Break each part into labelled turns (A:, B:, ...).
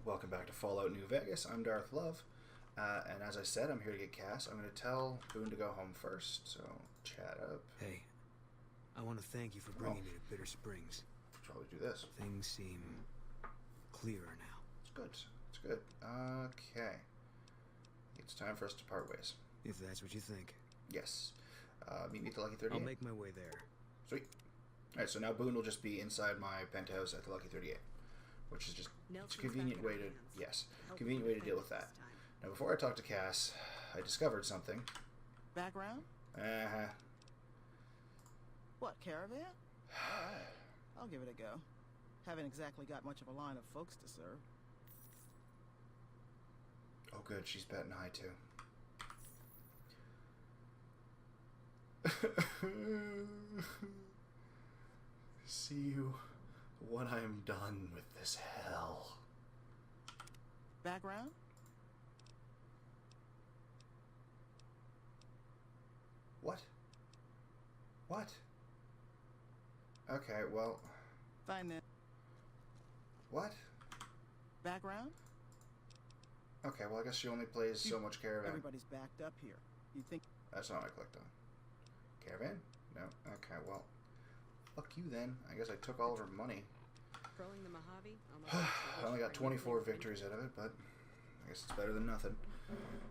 A: Welcome back to Fallout New Vegas. I'm Darth Love, and as I said, I'm here to get Cass. I'm going to tell Boone to go home first, so chat up.
B: Hey, I want to thank you for bringing me to Bitter Springs.
A: Should probably do this.
B: Things seem clearer now.
A: It's good. It's good. Okay. It's time for us to part ways.
B: If that's what you think.
A: Yes. Meet me at the Lucky 38.
B: I'll make my way there.
A: Sweet. Alright, so now Boone will just be inside my penthouse at the Lucky 38. Which is just it's a convenient way to convenient way to deal with that. Now before I talk to Cass, I discovered something.
C: Background?
A: Uh-huh.
C: What, caravan? Alright, I'll give it a go. Haven't exactly got much of a line of folks to serve.
A: Oh good, she's betting high too. See you when I'm done with this hell.
C: Background?
A: What? What? Okay, well...
C: Fine then.
A: What?
C: Background?
A: Okay, well I guess she only plays so much Caravan.
C: Everybody's backed up here. You think...
A: That's not what I clicked on. Caravan? No. Okay, well... Fuck you then. I guess I took all of her money. I only got 24 victories out of it, but I guess it's better than nothing.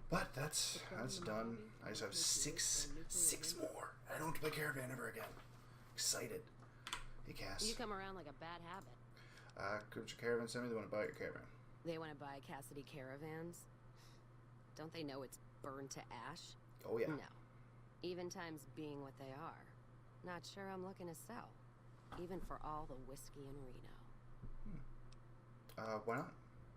A: But that's done. I just have six more. I don't have to play Caravan ever again. Excited. Hey, Cass.
D: You come around like a bad habit.
A: Groups of Caravan send me. They want to buy your Caravan.
D: They want to buy Cassidy caravans? Don't they know it's burned to ash?
A: Oh, yeah.
D: No. Even times being what they are. Not sure I'm looking to sell. Even for all the whiskey in Reno.
A: Why not?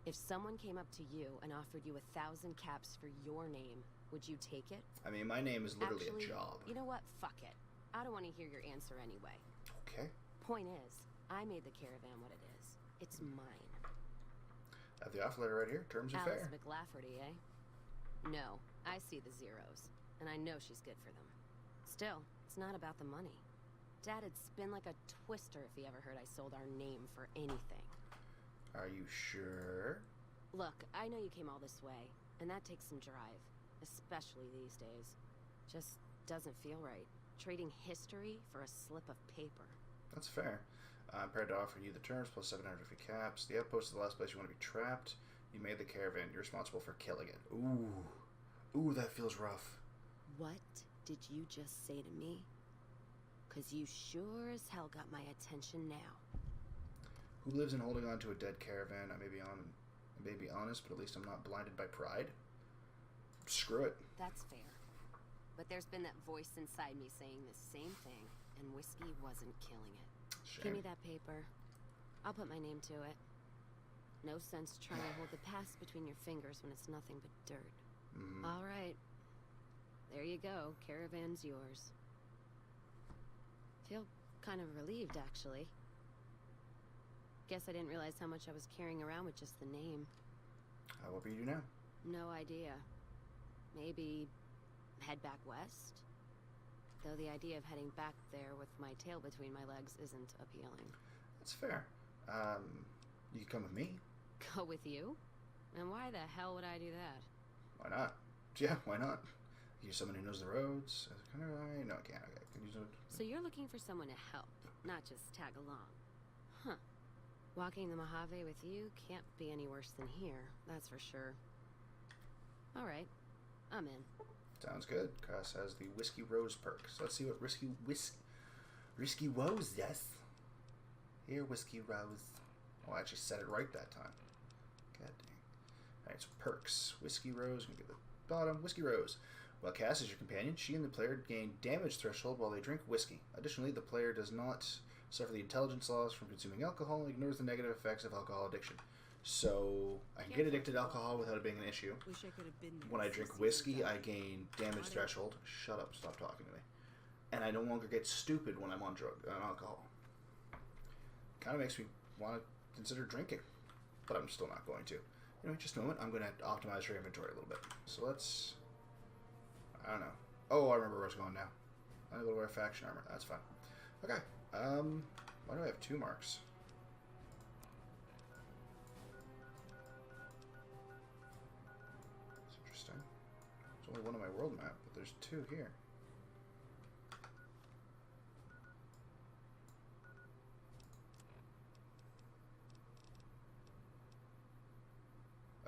D: If someone came up to you and offered you 1,000 caps for your name, would you take it?
A: I mean, my name is literally
D: Actually,
A: a job.
D: You know what? Fuck it. I don't want to hear your answer anyway.
A: Okay.
D: Point is, I made the caravan what it is. It's mine.
A: I have the offer letter right here. Terms are
D: Alice
A: fair.
D: McLafferty, eh? No, I see the zeros, and I know she's good for them. Still, it's not about the money. Dad'd spin like a twister if he ever heard I sold our name for anything.
A: Are you sure?
D: Look, I know you came all this way, and that takes some drive, especially these days. Just doesn't feel right. Trading history for a slip of paper.
A: That's fair. I'm prepared to offer you the terms plus 700 free caps. The outpost is the last place you want to be trapped. You made the caravan. You're responsible for killing it. Ooh. Ooh, that feels rough.
D: What did you just say to me? 'Cause you sure as hell got my attention now.
A: Who lives in holding on to a dead caravan? I may be honest, but at least I'm not blinded by pride. Screw it.
D: That's fair. But there's been that voice inside me saying the same thing, and whiskey wasn't killing it.
A: Shame.
D: Give me that paper. I'll put my name to it. No sense trying to hold the past between your fingers when it's nothing but dirt. All right. There you go. Caravan's yours. Feel kind of relieved, actually. Guess I didn't realize how much I was carrying around with just the name.
A: What will you do now?
D: No idea. Maybe head back west? Though the idea of heading back there with my tail between my legs isn't appealing.
A: That's fair. You can come with me.
D: Go with you? And why the hell would I do that?
A: Why not? Yeah, why not? You're someone who knows the roads. Kind of, no, I can't. Okay. Can you do it?
D: So you're looking for someone to help, not just tag along. Huh. Walking the Mojave with you can't be any worse than here, that's for sure. All right, I'm in.
A: Sounds good. Cass has the Whiskey Rose perk. So let's see what Risky Rose does. Here, Whiskey Rose. Oh, I actually said it right that time. God dang. Alright, so perks. Whiskey Rose. I'm going to get the bottom. Whiskey Rose. While Cass is your companion, she and the player gain damage threshold while they drink whiskey. Additionally, the player does not suffer the intelligence loss from consuming alcohol and ignores the negative effects of alcohol addiction. So, I can get addicted to alcohol without it being an issue.
D: Wish I could have been there.
A: When I drink whiskey, I gain damage threshold. Shut up, stop talking to me. And I no longer get stupid when I'm on alcohol. Kind of makes me want to consider drinking. But I'm still not going to. Anyway, just a moment. I'm going to optimize her inventory a little bit. So let's... I don't know. Oh, I remember where I was going now. I'm going to wear faction armor. That's fine. Okay. Why do I have 2 marks? only one on my world map, but there's two here.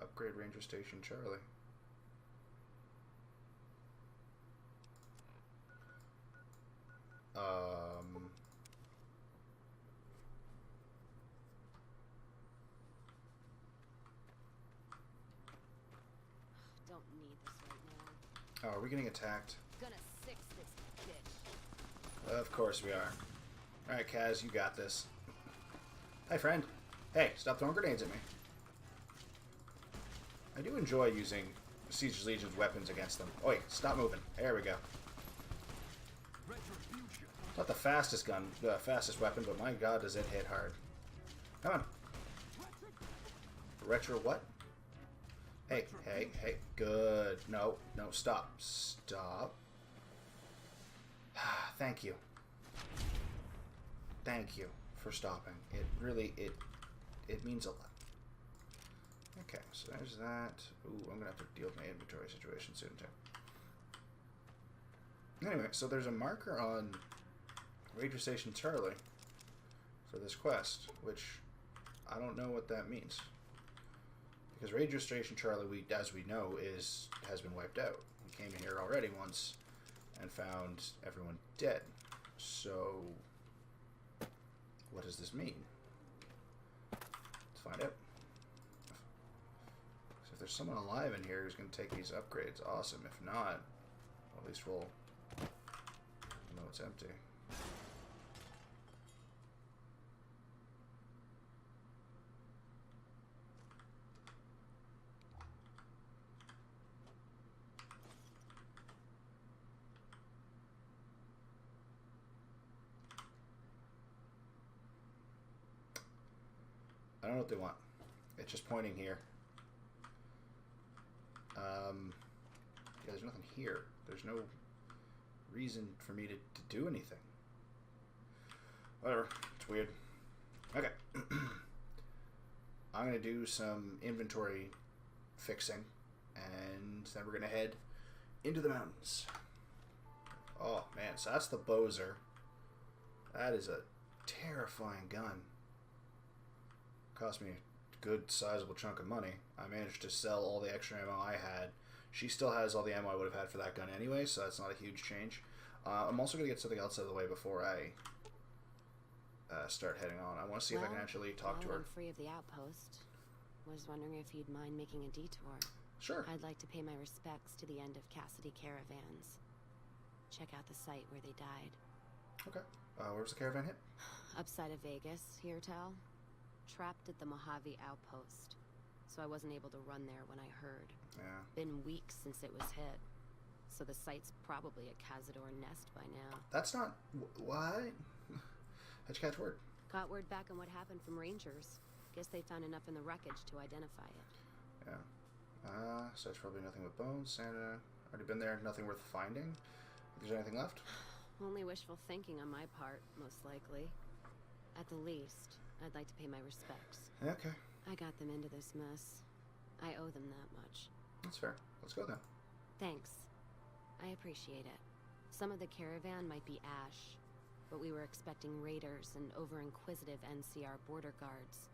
A: Upgrade Ranger Station Charlie.
D: Don't need this right now.
A: Oh, are we getting attacked?
D: Gonna fix this bitch.
A: Of course we are. Alright, Kaz, you got this. Hi, friend. Hey, stop throwing grenades at me. I do enjoy using Siege Legion's weapons against them. Oi, stop moving. There we go. Not the fastest gun, the fastest weapon, but my god, does it hit hard. Come on. Retro what? Hey, hey, hey. Good. No, no, stop. Stop. Thank you. Thank you for stopping. It really, it means a lot. Okay, so there's that. Ooh, I'm gonna have to deal with my inventory situation soon, too. Anyway, so there's a marker on Ranger Station Charlie for this quest, which I don't know what that means. Because Ranger Station Charlie, as we know, has been wiped out. We came in here already once and found everyone dead. So, what does this mean? Let's find out. So if there's someone alive in here who's going to take these upgrades, awesome. If not, well, at least we'll know it's empty. I don't know what they want. It's just pointing here. Yeah, there's nothing here. There's no reason for me to do anything. Whatever. It's weird. Okay. I'm going to do some inventory fixing, and then we're going to head into the mountains. Oh, man. So that's the Bowser. That is a terrifying gun. Cost me a good sizable chunk of money. I managed to sell all the extra ammo I had. She still has all the ammo I would have had for that gun anyway, so that's not a huge change. I'm also going to get something else out of the way before I start heading on. I want to see if I can actually talk to her.
D: I'm free of the outpost. Was wondering if you'd mind making a detour.
A: Sure.
D: I'd like to pay my respects to the end of Cassidy caravans. Check out the site where they died.
A: Okay. Where's the caravan hit?
D: Upside of Vegas, here tell. Trapped at the Mojave outpost, so I wasn't able to run there when I heard.
A: Yeah.
D: Been weeks since it was hit, so the site's probably a Cazador nest by now.
A: That's not... What? How'd you catch word?
D: Got word back on what happened from Rangers. Guess they found enough in the wreckage to identify it.
A: Yeah. So it's probably nothing but bones. Santa... Already been there. Nothing worth finding. Is there anything left?
D: Only wishful thinking on my part, most likely. At the least, I'd like to pay my respects.
A: Okay.
D: I got them into this mess. I owe them that much.
A: That's fair. Let's go then.
D: Thanks. I appreciate it. Some of the caravan might be ash, but we were expecting raiders and over-inquisitive NCR border guards.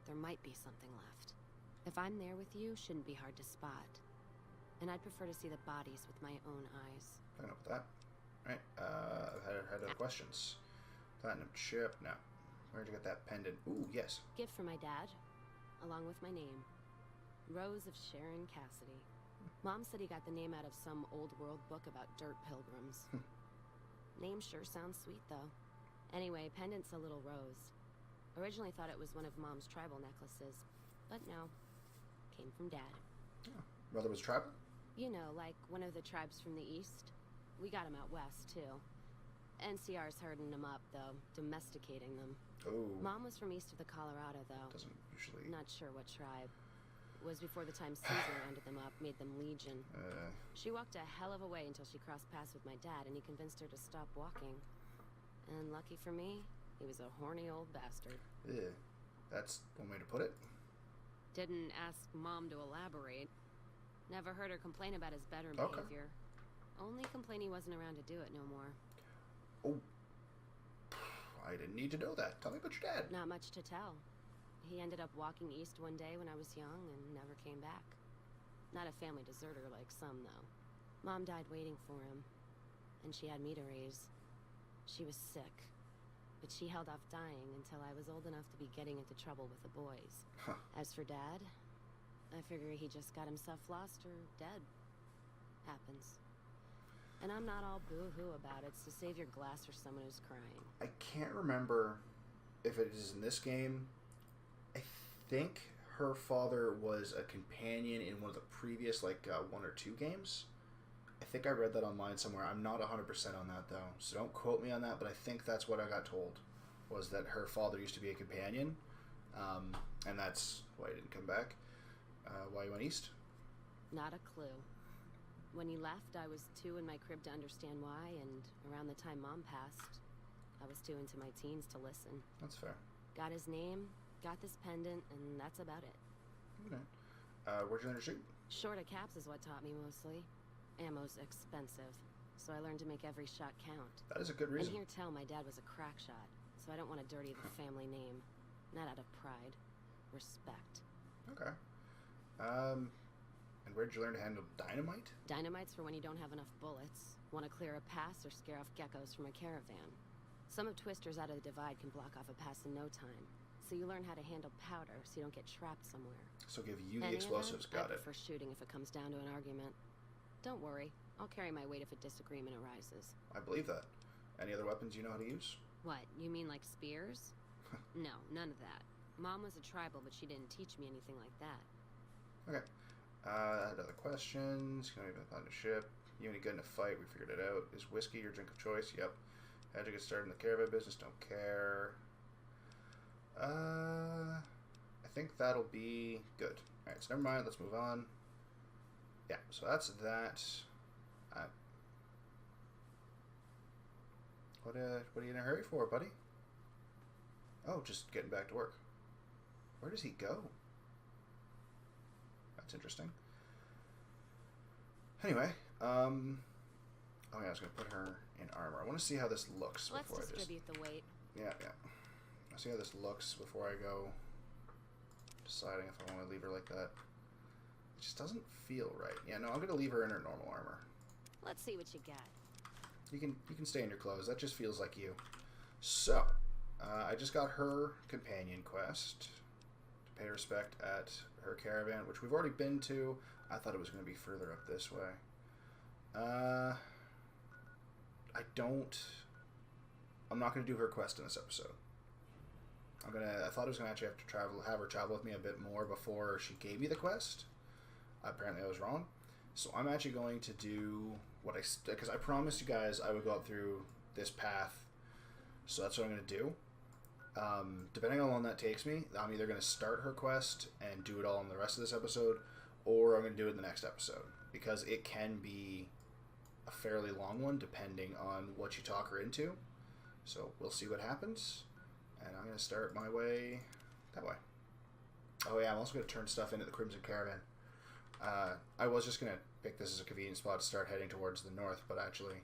D: There might be something left. If I'm there with you, shouldn't be hard to spot. And I'd prefer to see the bodies with my own eyes.
A: Fair enough with that. Right. I've had other questions. Platinum chip. No. Where'd you get that pendant? Ooh, yes.
D: Gift for my dad, along with my name. Rose of Sharon Cassidy. Mom said he got the name out of some old world book about dirt pilgrims. Name sure sounds sweet, though. Anyway, pendant's a little rose. Originally thought it was one of Mom's tribal necklaces, but no. Came from Dad.
A: Oh. Brother was tribal?
D: You know, like one of the tribes from the east. We got him out west, too. NCR's herding them up, though, domesticating them.
A: Oh.
D: Mom was from east of the Colorado, though.
A: Doesn't usually...
D: Not sure what tribe. Was before the time Caesar rounded them up, made them legion. She walked a hell of a way until she crossed paths with my dad, and he convinced her to stop walking. And lucky for me, he was a horny old bastard.
A: That's one way to put it.
D: Didn't ask Mom to elaborate. Never heard her complain about his bedroom
A: Okay.
D: behavior. Only complain he wasn't around to do it no more.
A: Oh. I didn't need to know that. Tell me about your dad.
D: Not much to tell. He ended up walking east one day when I was young and never came back. Not a family deserter like some, though. Mom died waiting for him, and she had me to raise. She was sick, but she held off dying until I was old enough to be getting into trouble with the boys.
A: Huh.
D: As for Dad, I figure he just got himself lost or dead. Happens. And I'm not all boo-hoo about it, so save your glass for someone who's crying.
A: I can't remember if it is in this game. I think her father was a companion in one of the previous, like, 1 or 2 games. I think I read that online somewhere. I'm not 100% on that, though, so don't quote me on that, but I think that's what I got told, was that her father used to be a companion, and that's why he didn't come back. Why he went east?
D: Not a clue. When he left, I was too in my crib to understand why, and around the time Mom passed, I was too into my teens to listen.
A: That's fair.
D: Got his name, got this pendant, and that's about it.
A: Okay. Where'd you learn to shoot?
D: Short of caps is what taught me mostly. Ammo's expensive, so I learned to make every shot count.
A: That is a good reason.
D: And hear tell my dad was a crack shot, so I don't want to dirty the family name. Not out of pride. Respect.
A: Okay. And where'd you learn to handle dynamite?
D: Dynamite's for when you don't have enough bullets, want to clear a pass or scare off geckos from a caravan. Some of Twister's Out of the Divide can block off a pass in no time, so you learn how to handle powder so you don't get trapped somewhere.
A: So give you the
D: Any of
A: explosives.
D: them,
A: Got
D: I
A: it.
D: prefer shooting if it comes down to an argument. Don't worry, I'll carry my weight if a disagreement arises.
A: I believe that. Any other weapons you know how to use?
D: What, you mean like spears? No, none of that. Mom was a tribal, but she didn't teach me anything like that.
A: Okay. Other questions? Can I even find a ship? You any good in a fight? We figured it out. Is whiskey your drink of choice? Yep. How'd you get started in the caravan business? Don't care. I think that'll be good. Alright, so never mind. Let's move on. Yeah, so that's that. What are you in a hurry for, buddy? Oh, just getting back to work. Where does he go? That's interesting. Anyway, oh yeah, I was gonna put her in armor. I want to see how this looks
D: Let's
A: before I just.
D: distribute the weight.
A: Yeah. I'll see how this looks before I go deciding if I want to leave her like that. It just doesn't feel right. Yeah, no, I'm gonna leave her in her normal armor.
D: Let's see what you got.
A: You can stay in your clothes. That just feels like you. So, I just got her companion quest to pay respect at her caravan, which we've already been to. I thought it was going to be further up this way. I'm not going to do her quest in this episode. I thought I was going to actually have her travel with me a bit more before she gave me the quest. Apparently I was wrong. So I'm actually going to do because I promised you guys I would go up through this path. So that's what I'm going to do. Depending on how long that takes me, I'm either going to start her quest and do it all in the rest of this episode, or I'm going to do it in the next episode, because it can be a fairly long one depending on what you talk her into. So we'll see what happens, and I'm going to start my way that way. Oh yeah, I'm also going to turn stuff into the Crimson Caravan. I was just going to pick this as a convenient spot to start heading towards the north, but actually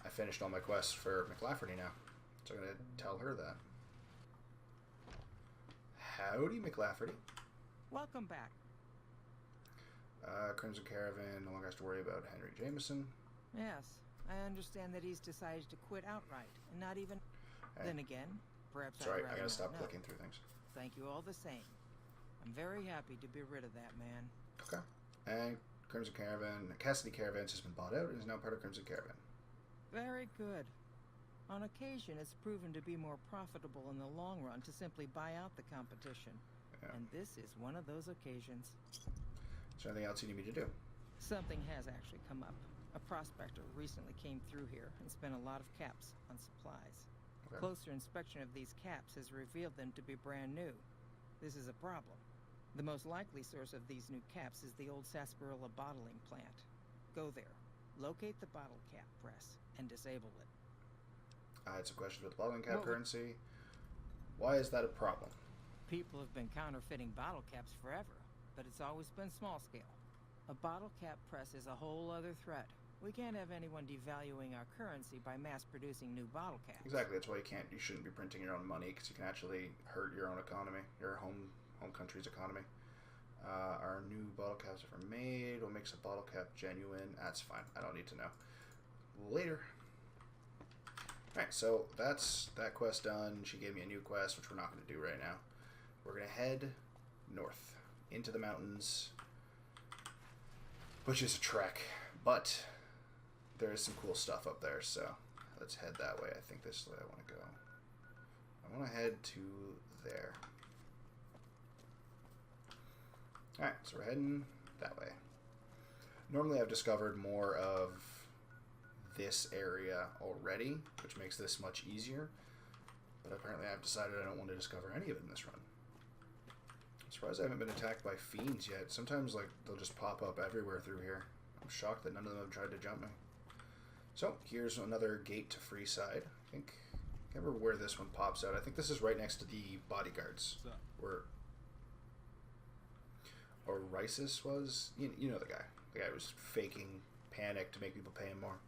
A: I finished all my quests for McLafferty now, so I'm going to tell her that. Howdy, McLafferty.
E: Welcome back.
A: Crimson Caravan no longer has to worry about Henry Jameson.
E: Yes, I understand that he's decided to quit outright, and not even...
A: Hey.
E: Then again, perhaps
A: Sorry,
E: I'd
A: I
E: rather
A: gotta
E: not
A: stop
E: know.
A: clicking through things.
E: Thank you all the same. I'm very happy to be rid of that man.
A: Okay. And Crimson Caravan, Cassidy Caravans has been bought out and is now part of Crimson Caravan.
E: Very good. On occasion, it's proven to be more profitable in the long run to simply buy out the competition.
A: Yeah.
E: And this is one of those occasions.
A: Is there anything else you need me to do?
E: Something has actually come up. A prospector recently came through here and spent a lot of caps on supplies.
A: Okay.
E: Closer inspection of these caps has revealed them to be brand new. This is a problem. The most likely source of these new caps is the old sarsaparilla bottling plant. Go there, locate the bottle cap press, and disable it.
A: I had some questions about the bottling cap
E: Well,
A: currency. Why is that a problem?
E: People have been counterfeiting bottle caps forever, but it's always been small scale. A bottle cap press is a whole other threat. We can't have anyone devaluing our currency by mass-producing new bottle caps.
A: Exactly, that's why you shouldn't be printing your own money, because you can actually hurt your own economy, your home country's economy. Our new bottle caps are made. What makes a bottle cap genuine? That's fine. I don't need to know. Later. Alright, so that's that quest done. She gave me a new quest, which we're not going to do right now. We're going to head north into the mountains, which is a trek, but there is some cool stuff up there, so let's head that way. I think this is the way I want to go. I want to head to there. Alright, so we're heading that way. Normally I've discovered more of this area already, which makes this much easier, but apparently I've decided I don't want to discover any of it in this run. I'm surprised I haven't been attacked by fiends yet. Sometimes like they'll just pop up everywhere through here. I'm shocked that none of them have tried to jump me. So here's another gate to Freeside. I think I can't remember where this one pops out. I think this is right next to the bodyguards. Where Orisis was. You know the guy. The guy who was faking panic to make people pay him more.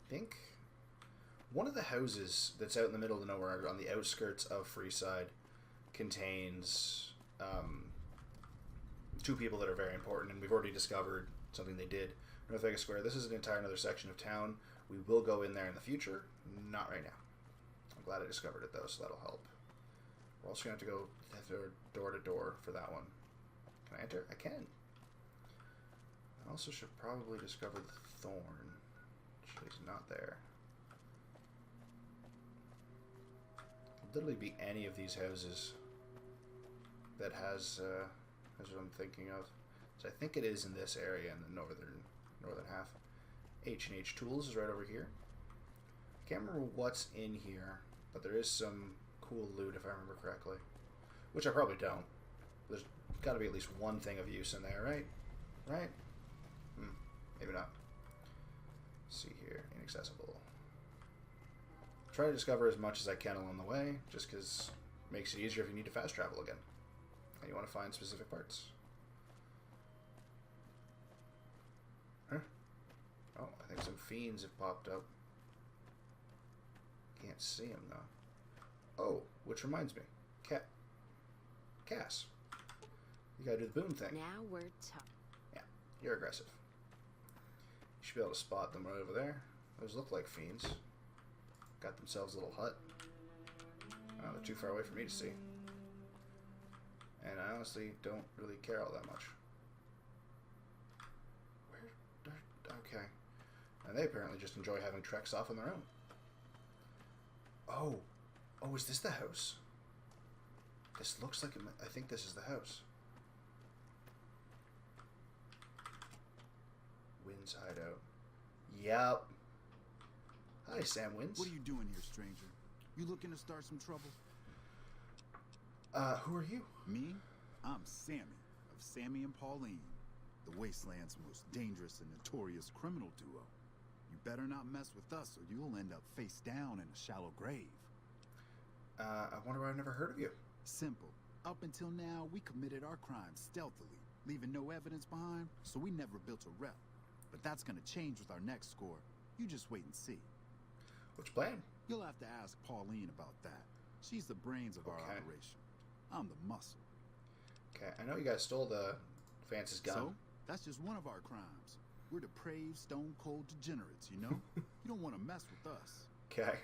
A: I think one of the houses that's out in the middle of nowhere on the outskirts of Freeside contains two people that are very important, and we've already discovered something they did. North Vegas Square. This is an entire another section of town. We will go in there in the future. Not right now. I'm glad I discovered it though, so that'll help. We're also going to have to go door to door for that one. Can I enter? I can. I also should probably discover the thorn. She's not there. Could literally be any of these houses that has what I'm thinking of. So I think it is in this area in the northern half. H&H Tools is right over here. Can't remember what's in here, but there is some cool loot if I remember correctly. Which I probably don't. There's got to be at least one thing of use in there, right? Right? Maybe not. Let's see here. Inaccessible. Try to discover as much as I can along the way, just because it makes it easier if you need to fast travel again. And you want to find specific parts. Huh? Oh, I think some fiends have popped up. Can't see them, though. Oh, which reminds me. Cass. You gotta do the boom thing.
D: Now we're tough.
A: Yeah, you're aggressive. You should be able to spot them right over there. Those look like fiends. Got themselves a little hut. Oh, they're too far away for me to see. And I honestly don't really care all that much. Okay. And they apparently just enjoy having treks off on their own. Oh. Oh, is this the house? This looks like I think this is the house. Wynn's hideout. Yep. Hi, Sam Wins.
F: What are you doing here, stranger? You looking to start some trouble?
A: Who are you?
F: Me? I'm Sammy, of Sammy and Pauline, the Wasteland's most dangerous and notorious criminal duo. You better not mess with us or you'll end up face down in a shallow grave.
A: I wonder why I've never heard of you.
F: Simple. Up until now, we committed our crimes stealthily, leaving no evidence behind, so we never built a rep. But that's gonna change with our next score. You just wait and see.
A: What's your plan?
F: You'll have to ask Pauline about that. She's the brains of our operation. I'm the muscle.
A: Okay, I know you guys stole the Vance's gun.
F: So, that's just one of our crimes. We're depraved, stone-cold degenerates, you know? You don't want to mess with us.
A: Okay.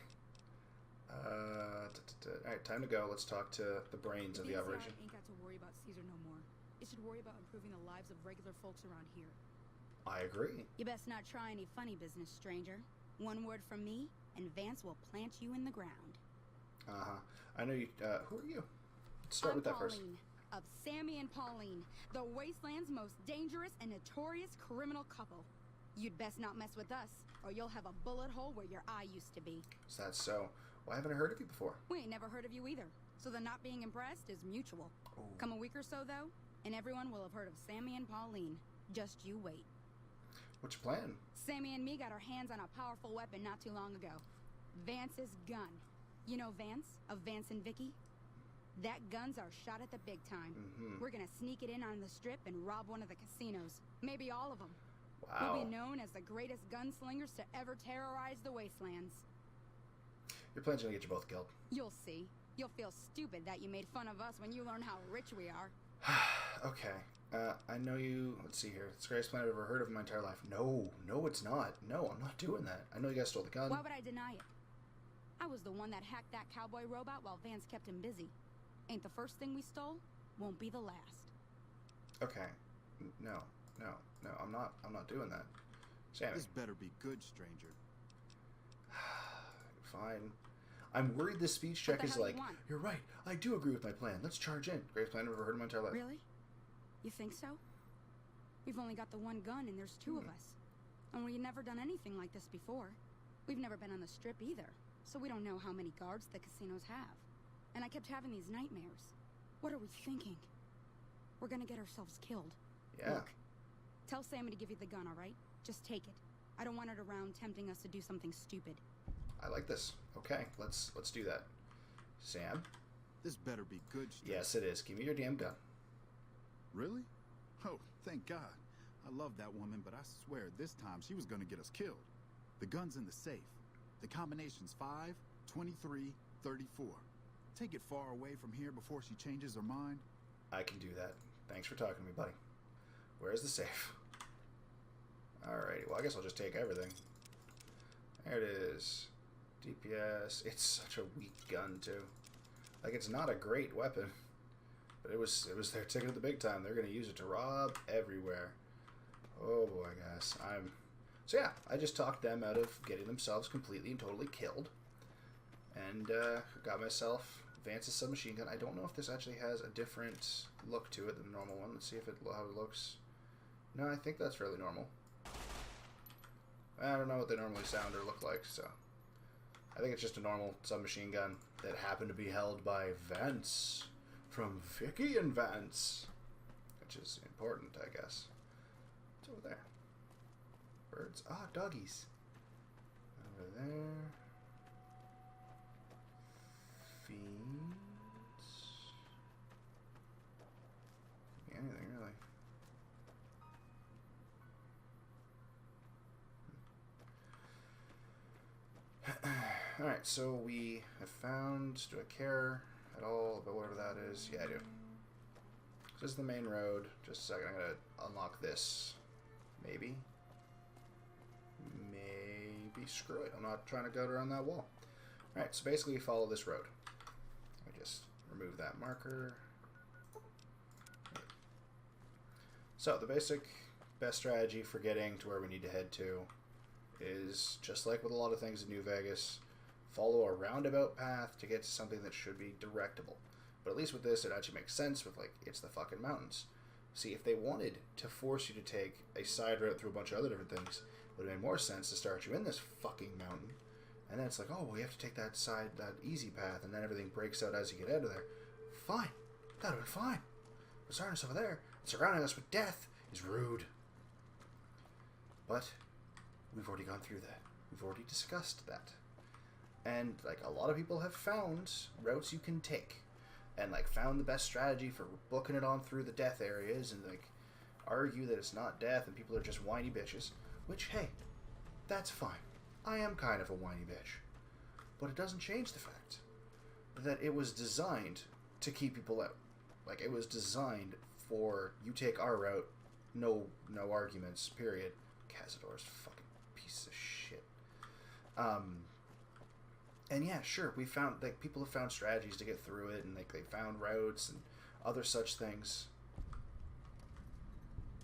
A: Alright, time to go. Let's talk to the brains of the operation.
G: ain't got to worry about Caesar no more. It should worry about improving the lives of regular folks around here.
A: I agree.
G: You best not try any funny business, stranger. One word from me, and Vance will plant you in the ground.
A: Uh-huh. I know you, who are you? Let's start with that first.
G: Pauline, of Sammy and Pauline, the Wasteland's most dangerous and notorious criminal couple. You'd best not mess with us, or you'll have a bullet hole where your eye used to be.
A: Is that so? Why haven't I heard of you before?
G: We ain't never heard of you either, so the not being impressed is mutual.
A: Ooh.
G: Come a week or so, though, and everyone will have heard of Sammy and Pauline. Just you wait.
A: What's your plan?
G: Sammy and me got our hands on a powerful weapon not too long ago. Vance's gun. You know Vance, of Vance and Vicky? That gun's our shot at the big time. We're gonna sneak it in on the strip and rob one of the casinos. Maybe all of them.
A: Wow.
G: We'll be known as the greatest gunslingers to ever terrorize the wastelands.
A: Your plan's gonna get you both killed.
G: You'll see. You'll feel stupid that you made fun of us when you learn how rich we are.
A: Okay. I know you... Let's see here. It's the greatest plan I've ever heard of in my entire life. No, it's not. No, I'm not doing that. I know you guys stole the gun.
G: Why would I deny it? I was the one that hacked that cowboy robot while Vance kept him busy. Ain't the first thing we stole, won't be the last.
A: Okay. No, I'm not doing that. Sammy.
F: This better be good, stranger.
A: Fine. I'm worried this speech check is like, you're right, I do agree with my plan. Let's charge in. Greatest plan I've ever heard in my entire life.
G: Really? You think so? We've only got the one gun and there's two of us. And we've never done anything like this before. We've never been on the strip either. So we don't know how many guards the casinos have. And I kept having these nightmares. What are we thinking? We're gonna get ourselves killed.
A: Yeah.
G: Look, tell Sammy to give you the gun, alright? Just take it. I don't want it around tempting us to do something stupid.
A: I like this. Okay, let's do that. Sam?
F: This better be good, stranger.
A: Yes, it is. Give me your damn gun.
F: Really? Oh, thank God. I love that woman, but I swear this time she was gonna get us killed. The gun's in the safe. The combination's 5, 23, 34. Take it far away from here before she changes her mind.
A: I can do that. Thanks for talking to me, buddy. Where's the safe? Alrighty, well, I guess I'll just take everything. There it is. DPS. It's such a weak gun, too. Like, it's not a great weapon. But it was their ticket at the big time. They're going to use it to rob everywhere. Oh, boy, guys. So, yeah, I just talked them out of getting themselves completely and totally killed. And got myself Vance's submachine gun. I don't know if this actually has a different look to it than the normal one. Let's see how it looks. No, I think that's fairly normal. I don't know what they normally sound or look like, so... I think it's just a normal submachine gun that happened to be held by Vance from Vicky and Vance, which is important, I guess. It's over there. Birds. Ah, doggies. Over there. Fiends. Anything, really. Alright, so we have found... Do I care at all about whatever that is? Yeah, I do. So this is the main road. Just a second, I'm going to unlock this. Maybe. Maybe. Screw it. I'm not trying to go around that wall. Alright, so basically we follow this road. Let me just remove that marker. So the best strategy for getting to where we need to head to is, just like with a lot of things in New Vegas, follow a roundabout path to get to something that should be directable. But at least with this, it actually makes sense with, like, it's the fucking mountains. See, if they wanted to force you to take a side route through a bunch of other different things, it would have made more sense to start you in this fucking mountain. And then it's like, oh, well, you have to take that easy path, and then everything breaks out as you get out of there. Fine. That would have been fine. But starting us over there, and surrounding us with death, is rude. But we've already gone through that. We've already discussed that. And, like, a lot of people have found routes you can take. And, like, found the best strategy for booking it on through the death areas. And, like, argue that it's not death and people are just whiny bitches. Which, hey, that's fine. I am kind of a whiny bitch. But it doesn't change the fact that it was designed to keep people out. Like, it was designed for, you take our route, no arguments, period. Cazador's fucking piece of shit. And yeah, sure, we found, like, people have found strategies to get through it, and, like, they found routes and other such things.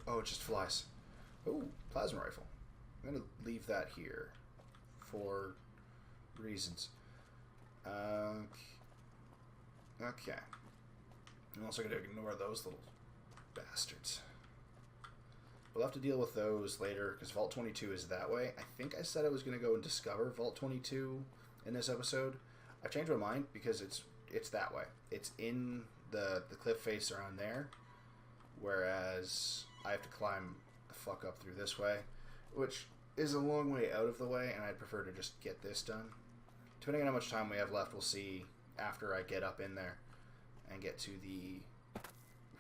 A: Oh, it just flies. Oh, plasma rifle. I'm gonna leave that here for reasons. Okay. I'm also gonna ignore those little bastards. We'll have to deal with those later, because Vault 22 is that way. I think I said I was going to go and discover Vault 22 in this episode. I've changed my mind, because it's that way. It's in the cliff face around there, whereas I have to climb the fuck up through this way, which is a long way out of the way, and I'd prefer to just get this done. Depending on how much time we have left, we'll see after I get up in there. and get to the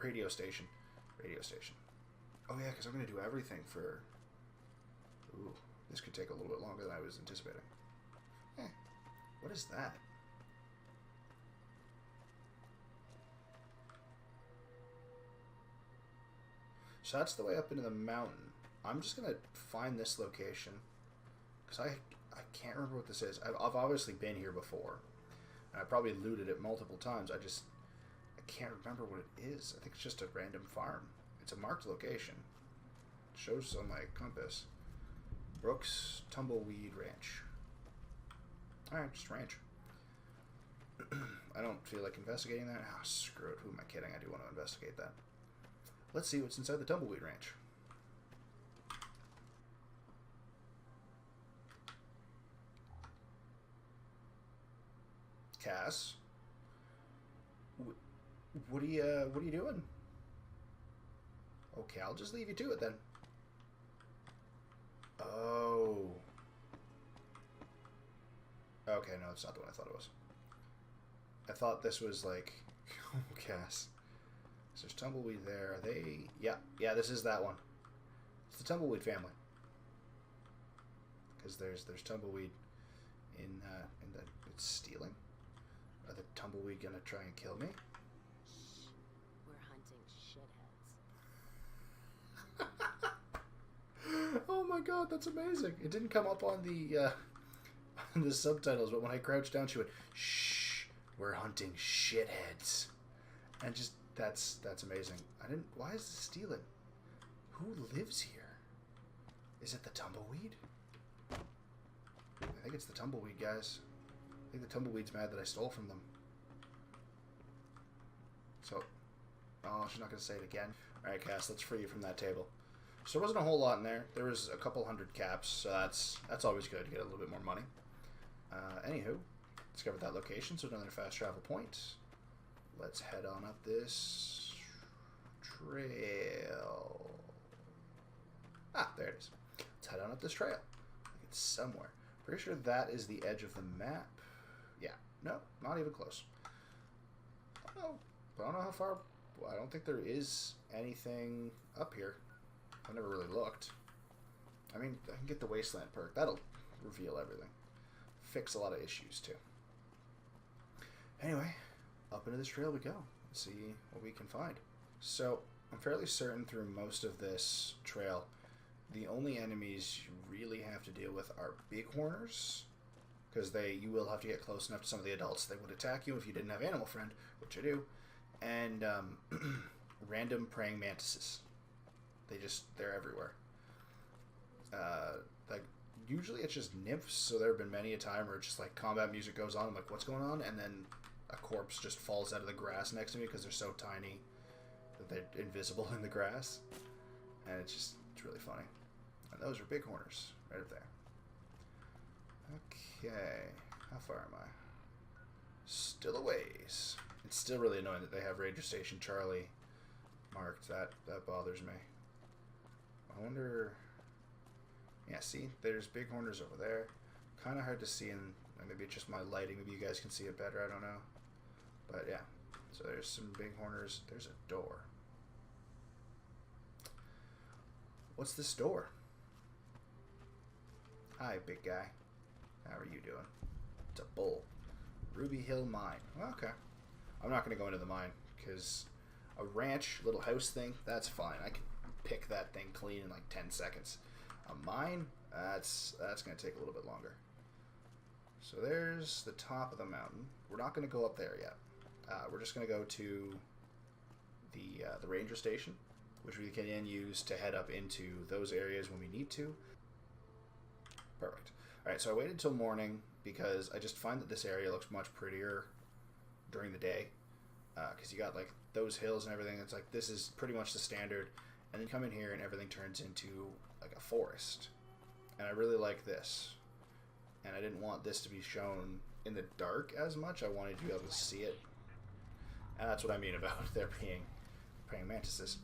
A: radio station. Oh yeah, because I'm going to do everything for... Ooh, this could take a little bit longer than I was anticipating. What is that? So that's the way up into the mountain. I'm just going to find this location. Because I can't remember what this is. I've obviously been here before. And I probably looted it multiple times. I can't remember what it is. I think it's just a random farm. It's a marked location. It shows on my compass. Brooks Tumbleweed Ranch. Alright, just ranch. I don't feel like investigating that. Ah, screw it. Who am I kidding? I do want to investigate that. Let's see what's inside the Tumbleweed Ranch. Cass? What are you doing? Okay, I'll just leave you to it then. Oh. Okay, no, it's not the one I thought it was. I thought this was like... Oh, Cass. So there's Tumbleweed there. Are they... Yeah, this is that one. It's the Tumbleweed family. Because there's Tumbleweed in the... It's stealing? Are the Tumbleweed gonna try and kill me?
D: Shh. We're hunting shitheads.
A: Oh my god, that's amazing. It didn't come up on the on the subtitles, but when I crouched down she went, shh, we're hunting shitheads. And just that's amazing. Why is this stealing? Who lives here? Is it the Tumbleweed? I think it's the Tumbleweed, guys. I think the Tumbleweed's mad that I stole from them. So, oh, she's not going to say it again. Alright, Cass, let's free you from that table. So there wasn't a whole lot in there. There was a couple hundred caps, so that's always good to get a little bit more money. Anywho, discovered that location, so another fast travel point. Let's head on up this trail. Ah, there it is. Let's head on up this trail. I think it's somewhere. Pretty sure that is the edge of the map. Yeah, no, not even close. I don't know how far. Well, I don't think there is anything up here. I've never really looked. I mean, I can get the Wasteland perk. That'll reveal everything. Fix a lot of issues, too. Anyway, up into this trail we go. Let's see what we can find. So, I'm fairly certain through most of this trail, the only enemies you really have to deal with are bighorners. Because you will have to get close enough to some of the adults. They would attack you if you didn't have Animal Friend, which I do. And random praying mantises. They're everywhere. Like, usually it's just nymphs, so there have been many a time where it's just like combat music goes on, I'm like, what's going on? And then a corpse just falls out of the grass next to me because they're so tiny that they're invisible in the grass. And it's really funny. And those are bighorners right up there. Okay, how far am I? Still a ways. It's still really annoying that they have Ranger Station Charlie marked. That bothers me. I wonder... Yeah, see? There's bighorners over there. Kind of hard to see, and maybe it's just my lighting. Maybe you guys can see it better. I don't know. But yeah, so there's some bighorners. There's a door. What's this door? Hi, big guy. How are you doing? It's a bull. Ruby Hill Mine. Okay. I'm not going to go into the mine, because a ranch, little house thing, that's fine. I can pick that thing clean in like 10 seconds. A mine, that's going to take a little bit longer. So there's the top of the mountain. We're not going to go up there yet. We're just going to go to the ranger station, which we can then use to head up into those areas when we need to. Perfect. Alright, so I waited until morning because I just find that this area looks much prettier during the day. Because you got like those hills and everything. It's like this is pretty much the standard. And then come in here and everything turns into like a forest. And I really like this. And I didn't want this to be shown in the dark as much. I wanted you to be able to see it. And that's what I mean about there being praying mantises.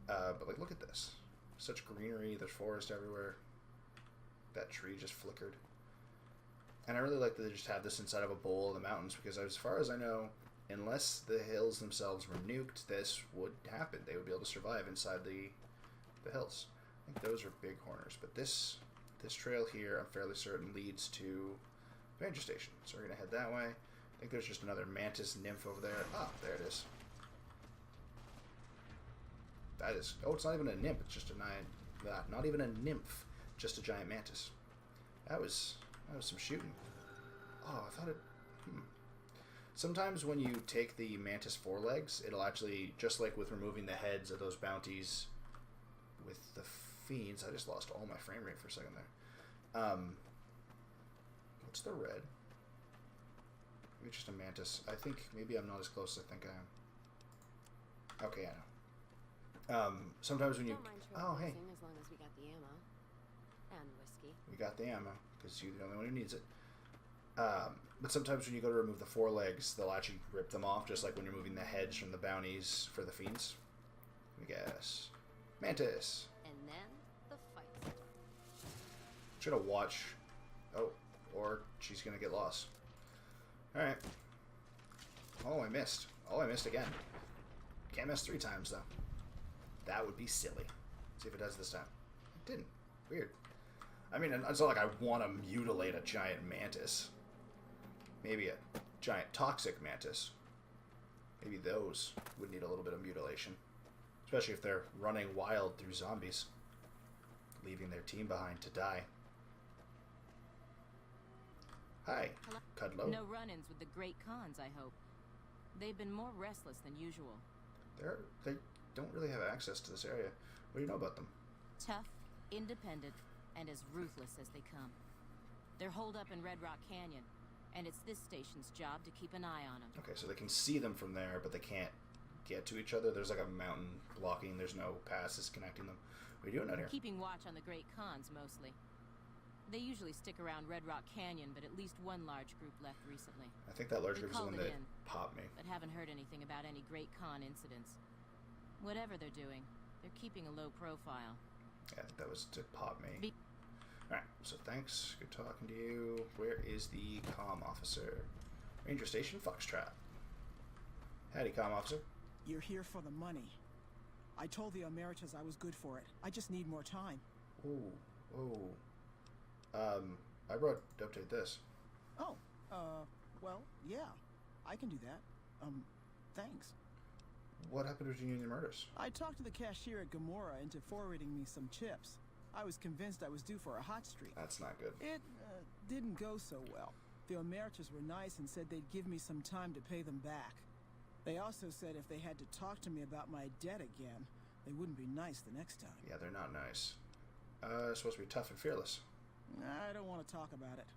A: But like, look at this. Such greenery. There's forest everywhere. That tree just flickered. And I really like that they just have this inside of a bowl of the mountains, because as far as I know, unless the hills themselves were nuked, this would happen. They would be able to survive inside the hills. I think those are bighorners, but this trail here, I'm fairly certain, leads to Ranger Station. So we're gonna head that way. I think there's just another mantis nymph over there. Ah, there it is. That is. Oh, it's not even a nymph. It's just a not even a nymph. Just a giant mantis. That was some shooting. Oh, I thought it. Sometimes when you take the mantis forelegs, it'll actually, just like with removing the heads of those bounties with the fiends. I just lost all my frame rate for a second there. What's the red? Maybe just a mantis. I think maybe I'm not as close as I think I am. Okay, I know. Sometimes when you... Oh, hey.
D: As long as we got the ammo. And whiskey.
A: We got the ammo, because you're the only one who needs it. But sometimes when you go to remove the forelegs, they'll actually rip them off, just like when you're moving the heads from the bounties for the fiends. Let me guess. Mantis.
D: And then the fight starts.
A: Should have watched. Oh, or she's gonna get lost. Alright. Oh, I missed. Oh, I missed again. Can't miss 3 times, though. That would be silly. See if it does this time. It didn't. Weird. I mean, it's not like I want to mutilate a giant mantis. Maybe a giant toxic mantis. Maybe those would need a little bit of mutilation. Especially if they're running wild through zombies. Leaving their team behind to die. Hi,
H: Hello?
A: Cudlow.
H: No run-ins with the great cons, I hope. They've been more restless than usual.
A: They don't really have access to this area. What do you know about them?
H: Tough, independent, and as ruthless as they come. They're holed up in Red Rock Canyon, and it's this station's job to keep an eye on them.
A: Okay, so they can see them from there, but they can't get to each other. There's like a mountain blocking. There's no passes connecting them. What are you doing out here?
H: Keeping watch on the great cons, mostly. They usually stick around Red Rock Canyon, but at least one large group left recently.
A: I think that large
H: We
A: group is the one
H: called it
A: that
H: in,
A: popped me.
H: but haven't heard anything about any great con incidents. Whatever they're doing, they're keeping a low profile.
A: Yeah, I think that was to pop me. Alright, so thanks. Good talking to you. Where is the comm officer? Ranger Station Foxtrot. Howdy, comm officer.
C: You're here for the money. I told the Emeritus I was good for it. I just need more time.
A: Oh. I brought to update this.
C: Oh, well, yeah. I can do that. Thanks.
A: What happened with Union Murders?
C: I talked to the cashier at Gamora into forwarding me some chips. I was convinced I was due for a hot streak.
A: That's not good.
C: It, didn't go so well. The Emeritus were nice and said they'd give me some time to pay them back. They also said if they had to talk to me about my debt again, they wouldn't be nice the next time.
A: Yeah, they're not nice. Supposed to be tough and fearless.
C: I don't want to talk about it.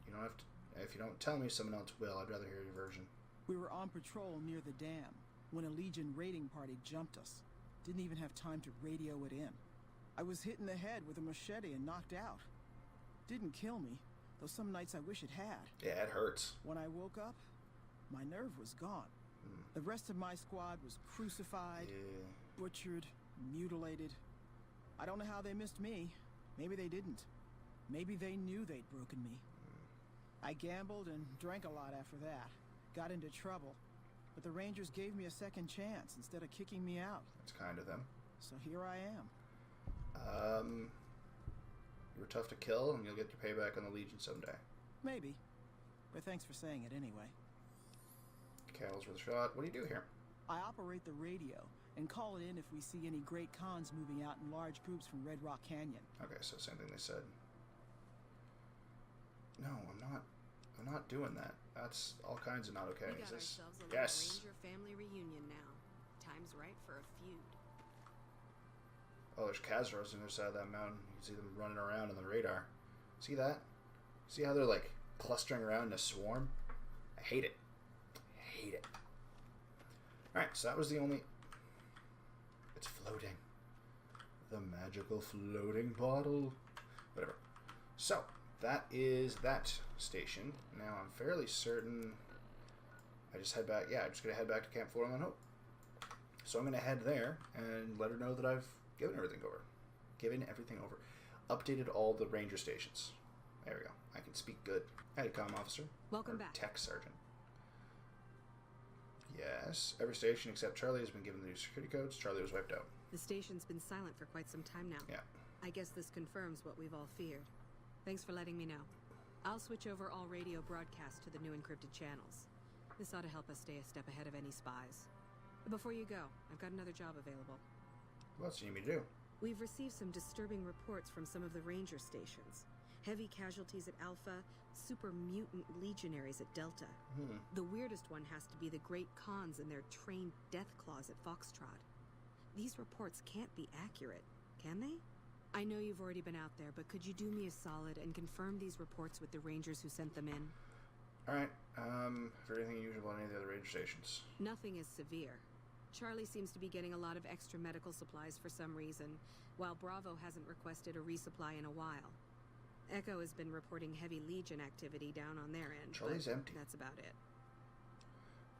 A: You don't have to. If you don't tell me, someone else will. I'd rather hear your version.
C: We were on patrol near the dam when a Legion raiding party jumped us. Didn't even have time to radio it in. I was hit in the head with a machete and knocked out. Didn't kill me, though some nights I wish it had.
A: Yeah, it hurts.
C: When I woke up, my nerve was gone. The rest of my squad was crucified, butchered, mutilated. I don't know how they missed me. Maybe they didn't. Maybe they knew they'd broken me. I gambled and drank a lot after that. Got into trouble. But the Rangers gave me a second chance instead of kicking me out.
A: That's kind of them.
C: So here I am.
A: You were tough to kill, and you'll get your payback on the Legion someday.
C: Maybe. But thanks for saying it anyway.
A: Candles worth a shot. What do you do here?
C: I operate the radio and call it in if we see any great cons moving out in large groups from Red Rock Canyon.
A: Okay, so same thing they said. No, I'm not doing that. That's all kinds of not okay.
D: We got
A: Is this...
D: ourselves a little
A: Yes.
D: Ranger family reunion now. Time's right for a feud.
A: Oh, there's Kazros on the other side of that mountain. You can see them running around on the radar. See that? See how they're like clustering around in a swarm? I hate it. I hate it. Alright, so that was the only... It's floating. The magical floating bottle. Whatever. So, that is that station. Now I'm fairly certain I just head back. Yeah, I'm just going to head back to Camp Florida on Hope. So I'm going to head there and let her know that I've given everything over. Updated all the ranger stations. There we go. I can speak good. Howdy, comm officer.
G: Welcome
A: Or
G: back.
A: Tech sergeant. Yes. Every station except Charlie has been given the new security codes. Charlie was wiped out.
I: The station's been silent for quite some time now.
A: Yeah.
I: I guess this confirms what we've all feared. Thanks for letting me know. I'll switch over all radio broadcasts to the new encrypted channels. This ought to help us stay a step ahead of any spies. Before you go, I've got another job available.
A: What else do you need me to do?
I: We've received some disturbing reports from some of the ranger stations. Heavy casualties at Alpha, super mutant legionaries at Delta. The weirdest one has to be the Great KHANS and their trained death claws at Foxtrot. These reports can't be accurate, can they? I know you've already been out there, but could you do me a solid and confirm these reports with the rangers who sent them in?
A: Alright, for anything unusual on any of the other ranger stations.
I: Nothing is severe. Charlie seems to be getting a lot of extra medical supplies for some reason, while Bravo hasn't requested a resupply in a while. Echo has been reporting heavy Legion activity down on their end.
A: Charlie's empty.
I: That's about it.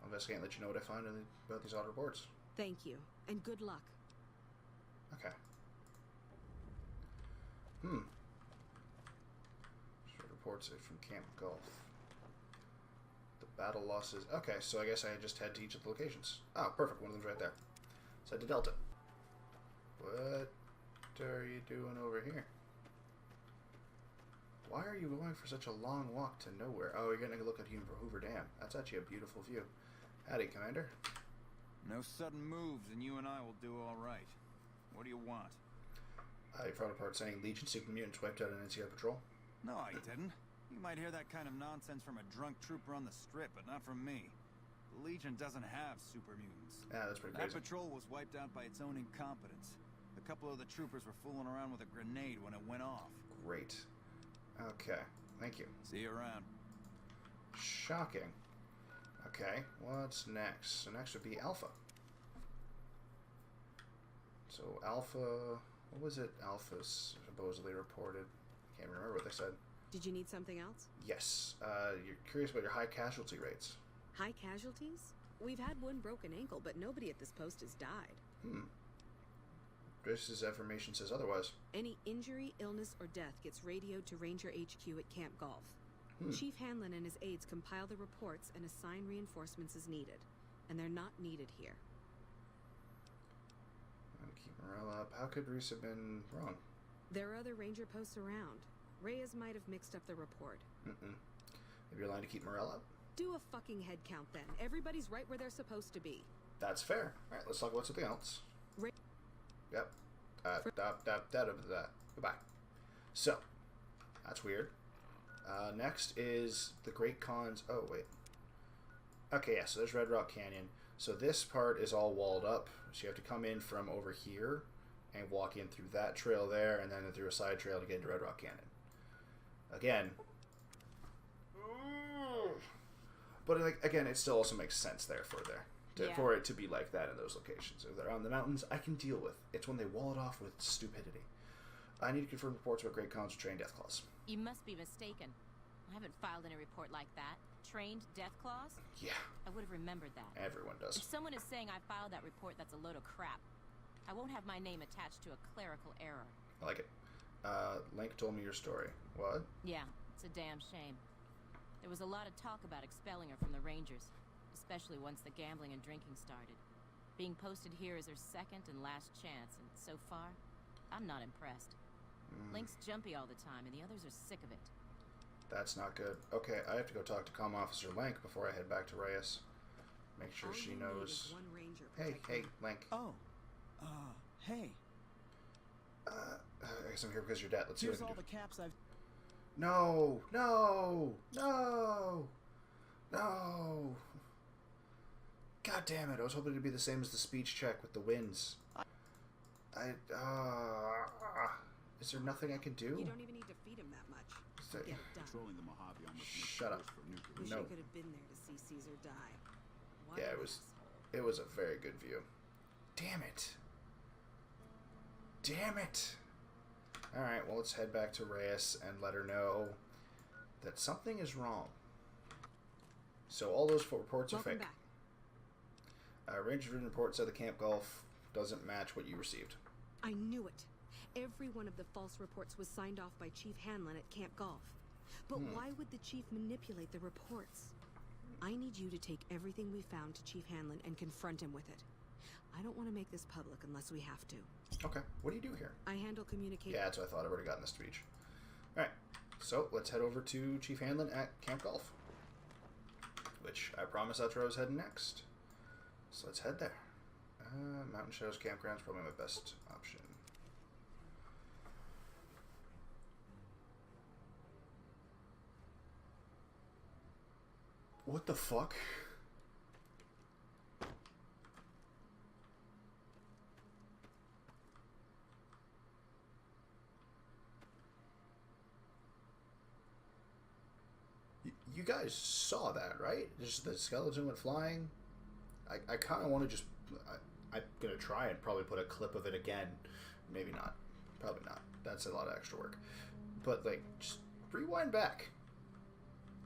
A: I'll investigate and let you know what I find about these odd reports.
I: Thank you, and good luck.
A: Okay. Short reports from Camp Gulf. The battle losses. Okay, so I guess I just head to each of the locations. Oh, perfect. One of them's right there. So head to Delta. What are you doing over here? Why are you going for such a long walk to nowhere? Oh, you're getting a look at Hoover Dam. That's actually a beautiful view. Howdy, Commander.
J: No sudden moves, and you and I will do all right. What do you want?
A: You brought apart saying Legion Super Mutants wiped out an NCR patrol?
J: No, I didn't. You might hear that kind of nonsense from a drunk trooper on the strip, but not from me. The Legion doesn't have super mutants.
A: Yeah, that's pretty crazy.
J: That patrol was wiped out by its own incompetence. A couple of the troopers were fooling around with a grenade when it went off.
A: Great. Okay, thank you.
J: See you around.
A: Shocking. Okay, what's next? So next would be Alpha. So Alpha, what was it? Alpha's supposedly reported. Can't remember what they said.
I: Did you need something else?
A: Yes. You're curious about your high casualty rates.
I: High casualties? We've had one broken ankle, but nobody at this post has died.
A: This information says otherwise.
I: Any injury, illness, or death gets radioed to Ranger HQ at Camp Golf. Chief Hanlon and his aides compile the reports and assign reinforcements as needed. And they're not needed here.
A: Keep morale up. How could Reese have been wrong?
I: There are other Ranger posts around. Reyes might have mixed up the report.
A: Maybe you're lying to keep morale up?
I: Do a fucking head count then. Everybody's right where they're supposed to be.
A: That's fair. Alright, let's talk about something else. Yep. Goodbye. So, that's weird. Next is the Great KHANS. Oh, wait. Okay, yeah, so there's Red Rock Canyon. So this part is all walled up. So you have to come in from over here and walk in through that trail there and then through a side trail to get into Red Rock Canyon. Again. But again, it still also makes sense there for it to be like that in those locations. If they're on the mountains, I can deal with. It's when they wall it off with stupidity. I need to confirm reports about Great KHANS or trained death claws.
H: You must be mistaken. I haven't filed any report like that. Trained death claws?
A: Yeah.
H: I would have remembered that.
A: Everyone does.
H: If someone is saying I filed that report, that's a load of crap. I won't have my name attached to a clerical error.
A: I like it. Link told me your story. What?
H: Yeah, it's a damn shame. There was a lot of talk about expelling her from the Rangers, especially once the gambling and drinking started. Being posted here is her second and last chance, and so far, I'm not impressed. Link's jumpy all the time, and the others are sick of it.
A: That's not good. Okay, I have to go talk to Comm Officer Link before I head back to Reyes. Make sure she knows. Hey, Link.
C: Oh, hey.
A: I guess I'm here because you're dead. Let's see what I
C: Here's
A: can
C: all
A: do.
C: the caps I've...
A: No! God damn it, I was hoping it'd be the same as the speech check with the wins. Is there nothing I can do?
I: You don't even need to feed him that much. Get it done.
F: Patrolling the Mojave almost makes
A: Shut up.
F: worse for nuclear.
I: Wish
A: No.
I: I could have been there to see Caesar die. What
A: Yeah,
I: an
A: it was.
I: asshole.
A: It was a very good view. Damn it. Alright, well, let's head back to Reyes and let her know that something is wrong. So all those reports are
I: Welcome
A: fake.
I: back.
A: Ranger report said the Camp Golf doesn't match what you received.
I: I knew it. Every one of the false reports was signed off by Chief Hanlon at Camp Golf. But why would the chief manipulate the reports? I need you to take everything we found to Chief Hanlon and confront him with it. I don't want to make this public unless we have to.
A: Okay, what do you do here?
I: I handle communication.
A: Yeah, that's what I thought. I've already gotten the speech. Alright, so let's head over to Chief Hanlon at Camp Golf. Which I promise that's where I was heading next. So let's head there. Mountain Shadows Campground's probably my best option. What the fuck? You guys saw that, right? Just the skeleton went flying. I kind of want to just... I'm going to try and probably put a clip of it again. Maybe not. Probably not. That's a lot of extra work. But, like, just rewind back.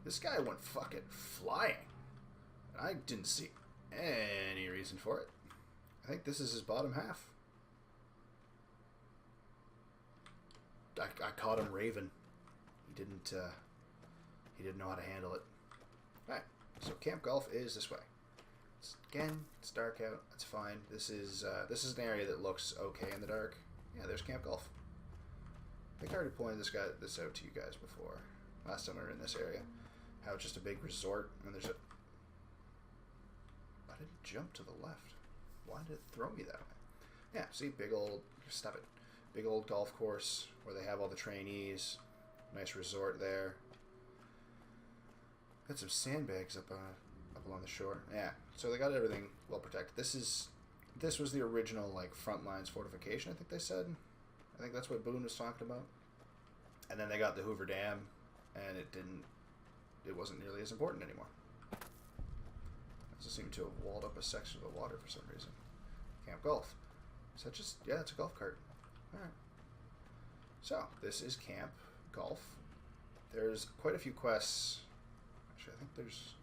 A: This guy went fucking flying. I didn't see any reason for it. I think this is his bottom half. I caught him raving. He didn't know how to handle it. Alright, so Camp Golf is this way. It's dark out. That's fine. This is an area that looks okay in the dark. Yeah, there's Camp Golf. I think I already pointed this out to you guys before. Last time we were in this area. How it's just a big resort, and there's a... I didn't jump to the left. Why did it throw me that way? Yeah, see, big old... Stop it. Big old golf course where they have all the trainees. Nice resort there. Got some sandbags up along the shore. Yeah, so they got everything well protected. This was the original, like, front lines fortification, I think they said. I think that's what Boone was talking about. And then they got the Hoover Dam, and it wasn't nearly as important anymore. It seemed to have walled up a section of the water for some reason. Camp Golf. So yeah, it's a golf cart. Alright. So, this is Camp Golf. There's quite a few quests. Actually, I think there's...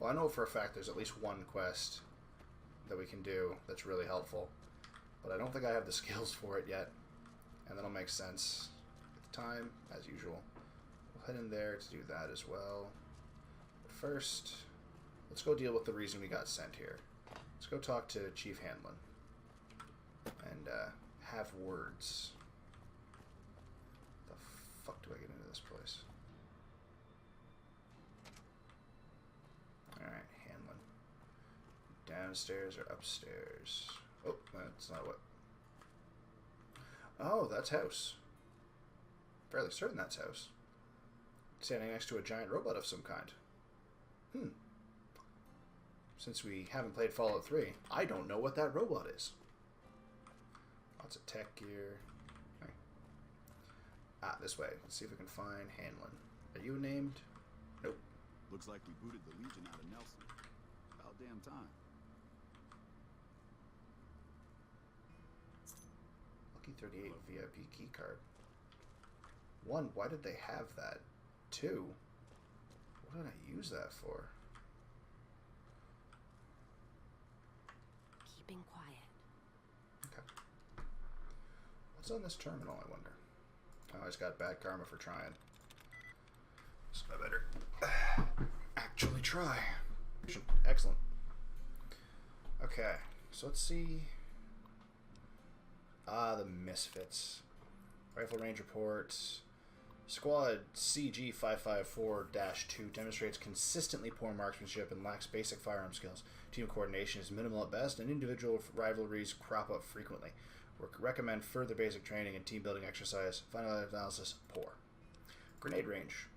A: Well, I know for a fact there's at least one quest that we can do that's really helpful. But I don't think I have the skills for it yet. And that'll make sense at the time, as usual. We'll head in there to do that as well. But first, let's go deal with the reason we got sent here. Let's go talk to Chief Hanlon. And, have words. The fuck do I get into this place? Alright, Hanlon. Downstairs or upstairs? Oh, that's not what... Oh, that's house. Fairly certain that's house. Standing next to a giant robot of some kind. Since we haven't played Fallout 3, I don't know what that robot is. Lots of tech gear. Okay. Ah, this way. Let's see if we can find Hanlon. Are you named? Nope.
F: Looks like we booted the Legion out of Nelson. About damn time.
A: Lucky 38 VIP keycard. 1, why did they have that? 2, what did I use that for?
D: Keeping quiet.
A: Okay. What's on this terminal, I wonder? Oh, I just got bad karma for trying. So I better actually try. Excellent. Okay, so let's see. Ah, the Misfits. Rifle range reports. Squad CG554-2 demonstrates consistently poor marksmanship and lacks basic firearm skills. Team coordination is minimal at best, and individual rivalries crop up frequently. Recommend further basic training and team building exercise. Final analysis, poor. Grenade range.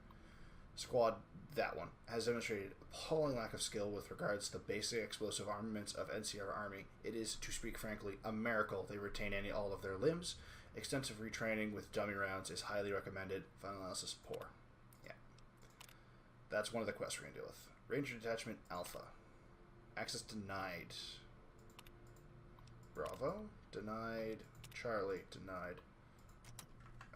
A: Squad, that one, has demonstrated appalling lack of skill with regards to the basic explosive armaments of NCR Army. It is, to speak frankly, a miracle they retain all of their limbs. Extensive retraining with dummy rounds is highly recommended. Final analysis, poor. Yeah. That's one of the quests we're going to deal with. Ranger Detachment Alpha. Access denied. Bravo. Denied. Charlie. Denied.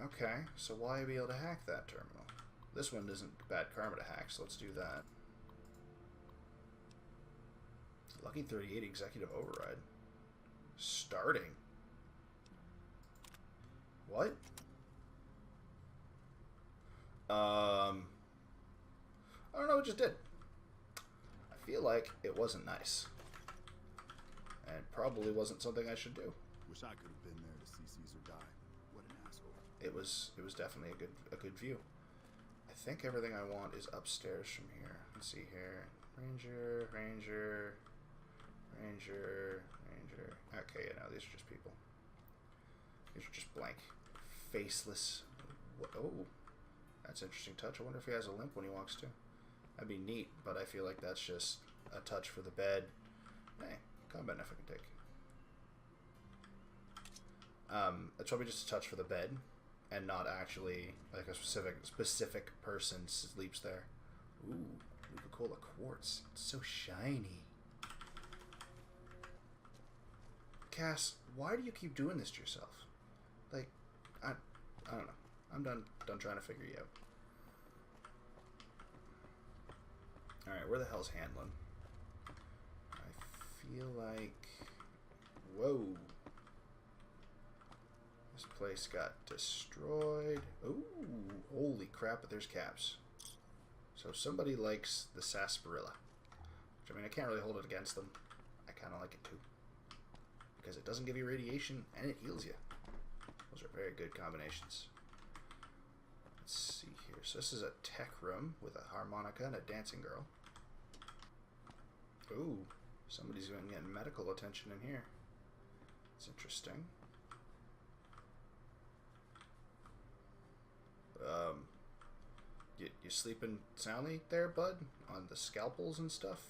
A: Okay, so why be able to hack that terminal? This one isn't bad karma to hack, so let's do that. Lucky 38 Executive Override. Starting. What? I don't know what it just did. feel like it wasn't nice. And probably wasn't something I should do.
F: Wish I could have been there to see Caesar die. What an asshole.
A: It was definitely a good view. I think everything I want is upstairs from here. Let's see here. Ranger. Okay, yeah, no, these are just people. These are just blank. Faceless. Oh, that's an interesting touch. I wonder if he has a limp when he walks too. That'd be neat, but I feel like that's just a touch for the bed. Hey, combat knife I can take. It's probably just a touch for the bed, and not actually like a specific person sleeps there. Ooh, Nuka-Cola quartz. It's so shiny. Cass, why do you keep doing this to yourself? Like, I don't know. I'm done trying to figure you out. Alright, where the hell's Hanlon? I feel like... Whoa. This place got destroyed. Ooh, holy crap, but there's caps. So somebody likes the sarsaparilla. Which, I mean, I can't really hold it against them. I kind of like it too. Because it doesn't give you radiation, and it heals you. Those are very good combinations. Let's see here. So this is a tech room with a harmonica and a dancing girl. Ooh, somebody's going to get medical attention in here. It's interesting. You sleeping soundly there, bud? On the scalpels and stuff?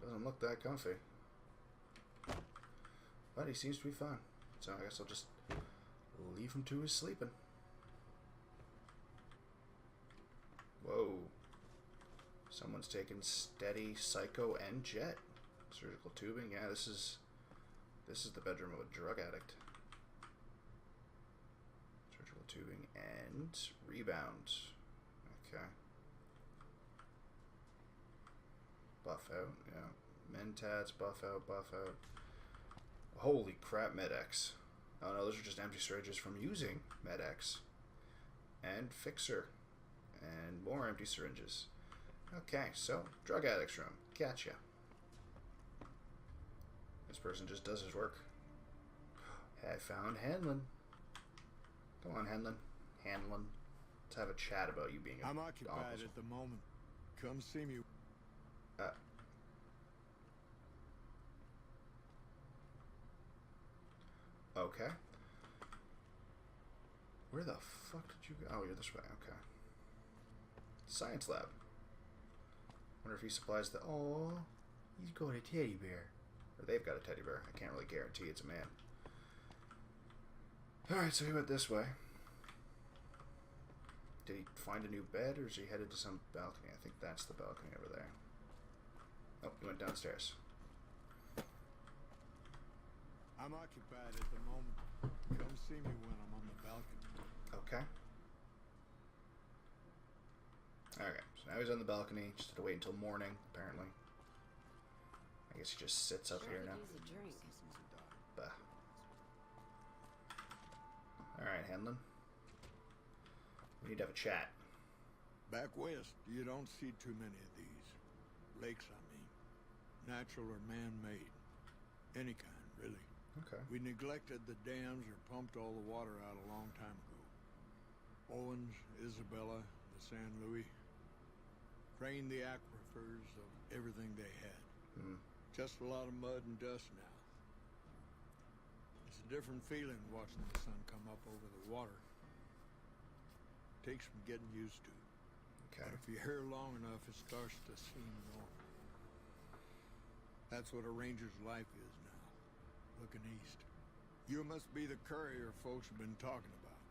A: Doesn't look that comfy. But he seems to be fine. So I guess I'll just leave him to his sleeping. Whoa. Someone's taking steady, psycho, and jet. Surgical tubing. Yeah, this is the bedroom of a drug addict. Surgical tubing and rebound. Okay. Buff out. Yeah. Mentats, buff out, buff out. Holy crap, Med-X. Oh no, those are just empty syringes from using Med-X. And Fixer. And more empty syringes. Okay, so, drug addict's room. Gotcha. This person just does his work. I found Hanlon. Come on, Hanlon. Hanlon. Let's have a chat about you being a
K: I'm occupied
A: officer.
K: at the moment. Come see me.
A: Okay. Where the fuck did you go? Oh, you're this way. Okay. Science lab. Wonder if he supplies the... Oh, he's got a teddy bear. Or they've got a teddy bear. I can't really guarantee it's a man. Alright, so he went this way. Did he find a new bed, or is he headed to some balcony? I think that's the balcony over there. Oh, he went downstairs.
K: I'm occupied at the moment. Come see me when I'm on the balcony.
A: Okay. Okay, so now he's on the balcony. Just had to wait until morning, apparently. I guess he just sits up here now.
D: Use a drink.
A: Bah. Alright, Hanlon. We need to have a chat.
K: Back west, you don't see too many of these. Lakes, I mean. Natural or man-made. Any kind, really.
A: Okay.
K: We neglected the dams or pumped all the water out a long time ago. Owens, Isabella, the San Luis. Drained the aquifers of everything they had. Just a lot of mud and dust now. It's a different feeling watching the sun come up over the water. Takes some getting used to.
A: Okay.
K: But if you're here long enough, it starts to seem normal. That's what a ranger's life is now, looking east. You must be the courier folks have been talking about.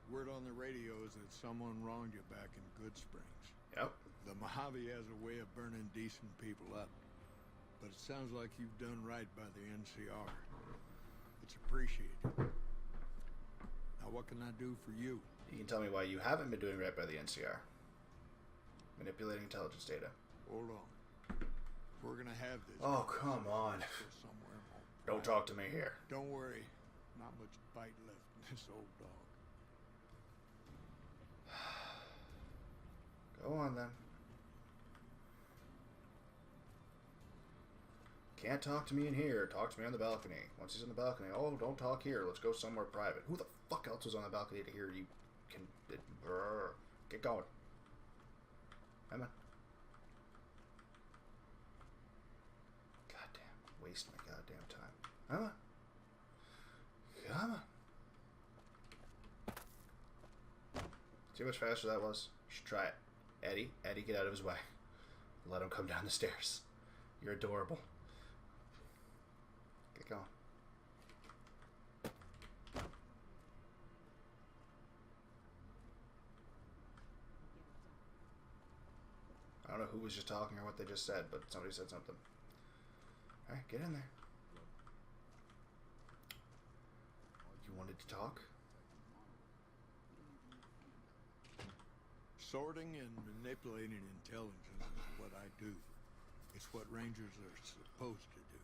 K: Word on the radio is that someone wronged you back in Good Springs.
A: Yep.
K: The Mojave has a way of burning decent people up. But it sounds like you've done right by the NCR. It's appreciated. Now what can I do for you?
A: You can tell me why you haven't been doing right by the NCR. Manipulating intelligence data.
K: Hold on. We're gonna have this.
A: Oh, come on.
K: Somewhere more
A: Don't talk to me here.
K: Don't worry. Not much bite left in this old dog.
A: Go on then. Can't talk to me in here. Talk to me on the balcony. Once he's on the balcony, oh, don't talk here. Let's go somewhere private. Who the fuck else was on the balcony to hear you? Get going. Come on. Goddamn. Waste my goddamn time. Come on. Come on. See how much faster that was? You should try it. Eddie, get out of his way. Let him come down the stairs. You're adorable. Get going. I don't know who was just talking or what they just said, but somebody said something. Alright, get in there. You wanted to talk?
K: Sorting and manipulating intelligence is what I do. It's what Rangers are supposed to do.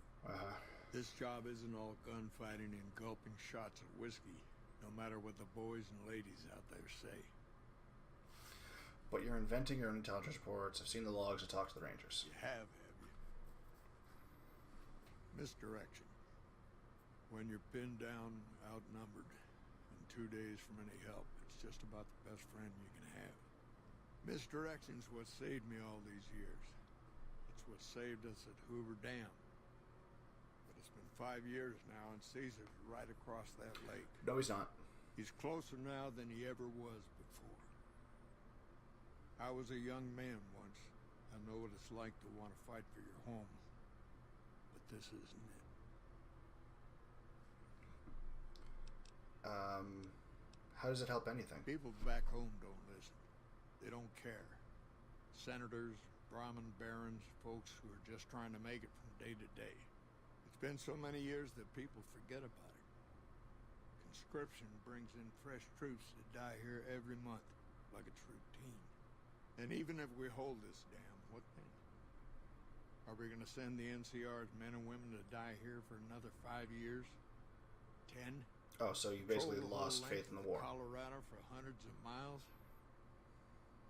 K: This job isn't all gunfighting and gulping shots of whiskey, no matter what the boys and ladies out there say.
A: But you're inventing your own intelligence reports. I've seen the logs to talk to the Rangers.
K: You have you? Misdirection. When you're pinned down, outnumbered, and 2 days from any help, it's just about the best friend you can have. Misdirection's what saved me all these years. It's what saved us at Hoover Dam. But it's been 5 years now, and Caesar's right across that lake.
A: No, he's not.
K: He's closer now than he ever was before. I was a young man once. I know what it's like to want to fight for your home. But this isn't it.
A: How does it help anything?
K: People back home don't listen. They don't care. Senators, Brahmin barons, folks who are just trying to make it from day to day. It's been so many years that people forget about it. Conscription brings in fresh troops that die here every month, like it's routine. And even if we hold this dam, what then? Are we going to send the NCR's men and women to die here for another 5 years? 10?
A: Oh, so you basically lost faith in the war.
K: Colorado for hundreds of miles?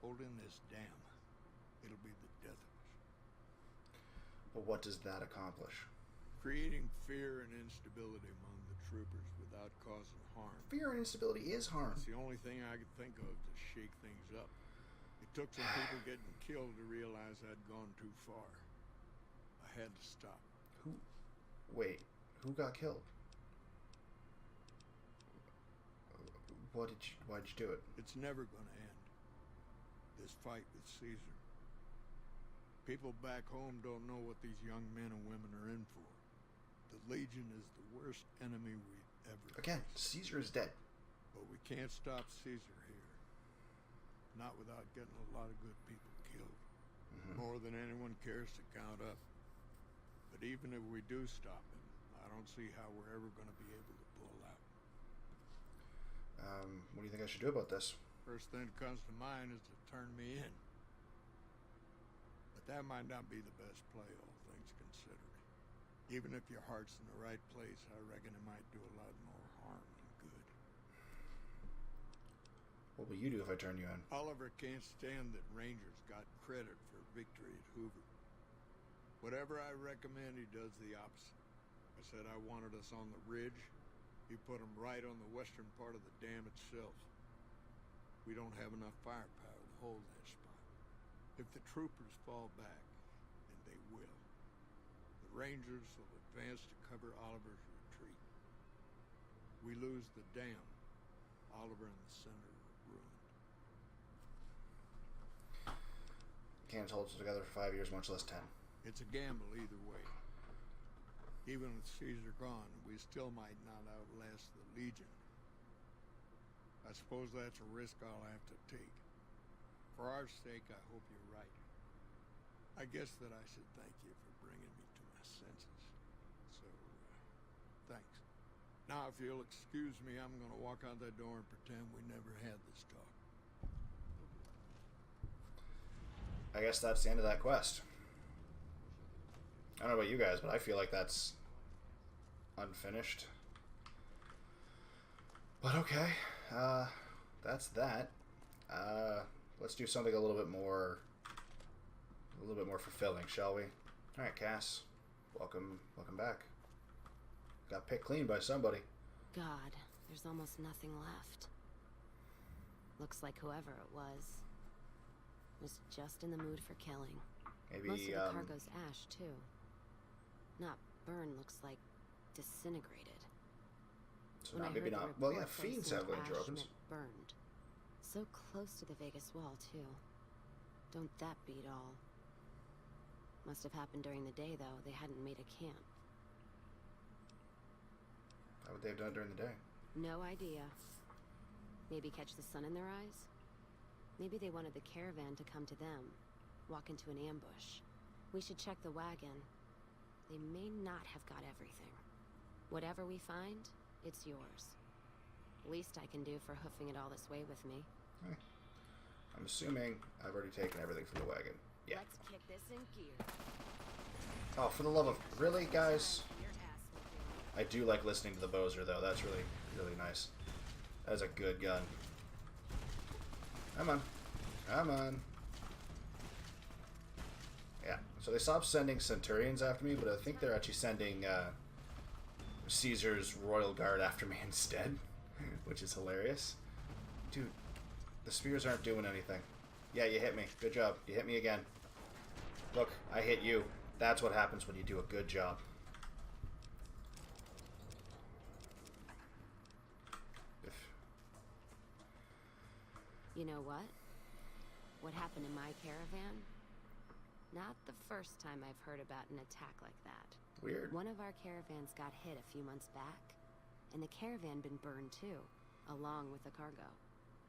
K: Holding this dam. It'll be the death of us.
A: But what does that accomplish?
K: Creating fear and instability among the troopers without causing harm.
A: Fear and instability is harm.
K: It's the only thing I could think of to shake things up. It took some people getting killed to realize I'd gone too far. I had to stop.
A: Wait, who got killed? Why'd you do it?
K: It's never gonna end. This fight with Caesar. People back home don't know what these young men and women are in for. The Legion is the worst enemy we've ever
A: Again,
K: faced.
A: Caesar is dead.
K: But we can't stop Caesar here. Not without getting a lot of good people killed. More than anyone cares to count up. But even if we do stop him, I don't see how we're ever going to be able to pull out.
A: What do you think I should do about this?
K: First thing that comes to mind is to turn me in. But that might not be the best play, all things considered. Even if your heart's in the right place, I reckon it might do a lot more harm than good.
A: What will you do if I turn you in?
K: Oliver can't stand that Rangers got credit for victory at Hoover. Whatever I recommend, he does the opposite. I said I wanted us on the ridge. He put them right on the western part of the dam itself. We don't have enough firepower to hold that spot. If the troopers fall back, and they will, the Rangers will advance to cover Oliver's retreat. We lose the dam. Oliver and the senator are ruined.
A: Can't hold us together for 5 years, much less 10.
K: It's a gamble either way. Even with Caesar gone, we still might not outlast the Legion. I suppose that's a risk I'll have to take. For our sake, I hope you're right. I guess that I should thank you for bringing me to my senses. So, thanks. Now, if you'll excuse me, I'm going to walk out that door and pretend we never had this talk.
A: I guess that's the end of that quest. I don't know about you guys, but I feel like that's unfinished. But okay, that's that. Let's do something a little bit more fulfilling, shall we? All right, Cass. Welcome back. Got picked clean by somebody.
D: God, there's almost nothing left. Looks like whoever it was just in the mood for killing.
A: Maybe,
D: most of the cargo's ash, too. Not burned, looks like disintegrated.
A: So not, maybe not. Well, yeah, fiends have laser weapons.
D: Burned. So close to the Vegas wall, too. Don't that beat all? Must have happened during the day, though. They hadn't made a camp.
A: How would they have done it during the day?
D: No idea. Maybe catch the sun in their eyes? Maybe they wanted the caravan to come to them. Walk into an ambush. We should check the wagon. They may not have got everything. Whatever we find, it's yours. Least I can do for hoofing it all this way with me.
A: I'm assuming I've already taken everything from the wagon. Yeah.
D: Let's kick this in gear.
A: Oh, for the love of... Really, guys? I do like listening to the Bowser, though. That's really, really nice. That is a good gun. Come on. Come on. Yeah. So they stopped sending Centurions after me, but I think they're actually sending Caesar's Royal Guard after me instead, which is hilarious. Dude, the spears aren't doing anything. Yeah, you hit me. Good job. You hit me again. Look, I hit you. That's what happens when you do a good job.
D: You know what? What happened in my caravan? Not the first time I've heard about an attack like that.
A: Weird.
D: One of our caravans got hit a few months back, and the caravan been burned too, along with the cargo.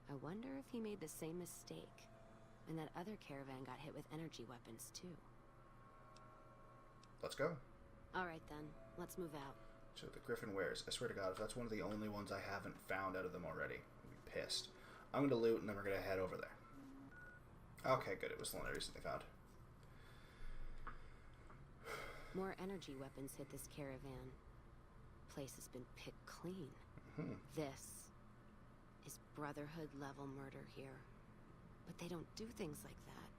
D: I wonder if he made the same mistake, and that other caravan got hit with energy weapons too.
A: Let's go.
D: Alright then, let's move out.
A: So the Griffin wares. I swear to God, if that's one of the only ones I haven't found out of them already, I'll be pissed. I'm going to loot, and then we're going to head over there. Okay, good. It was the only reason they found.
D: More energy weapons hit this caravan. Place has been picked clean. This is Brotherhood-level murder here. But they don't do things like that.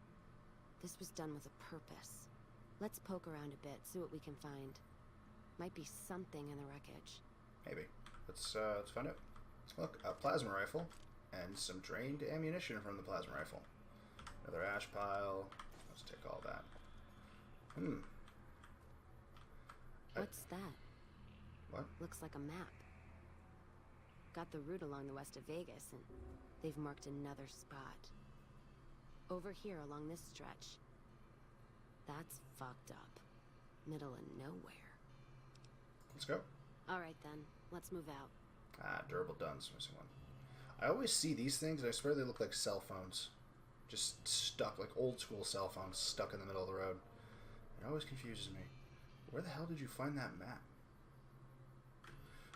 D: This was done with a purpose. Let's poke around a bit, see what we can find. Might be something in the wreckage.
A: Maybe. Let's find out. Look, a plasma rifle. And some drained ammunition from the plasma rifle. Another ash pile. Let's take all that.
D: What's that?
A: What?
D: Looks like a map. Got the route along the west of Vegas, and they've marked another spot. Over here along this stretch. That's fucked up. Middle of nowhere.
A: Let's go.
D: Alright then, let's move out.
A: Ah, durable guns. Missing one. I always see these things, and I swear they look like cell phones. Just stuck, like old school cell phones stuck in the middle of the road. It always confuses me. Where the hell did you find that map?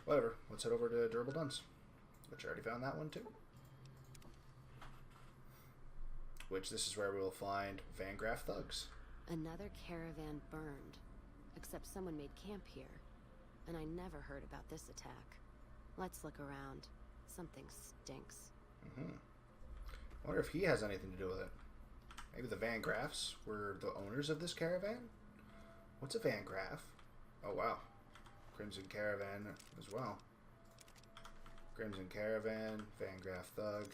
A: Whatever, let's head over to Durable Duns. Which I already found that one too. Which this is where we will find Van Graff thugs.
D: Another caravan burned. Except someone made camp here. And I never heard about this attack. Let's look around. Something stinks.
A: I wonder if he has anything to do with it. Maybe the Van Graffs were the owners of this caravan? What's a Van Graff? Oh, wow. Crimson Caravan as well. Crimson Caravan, Van Graff Thug.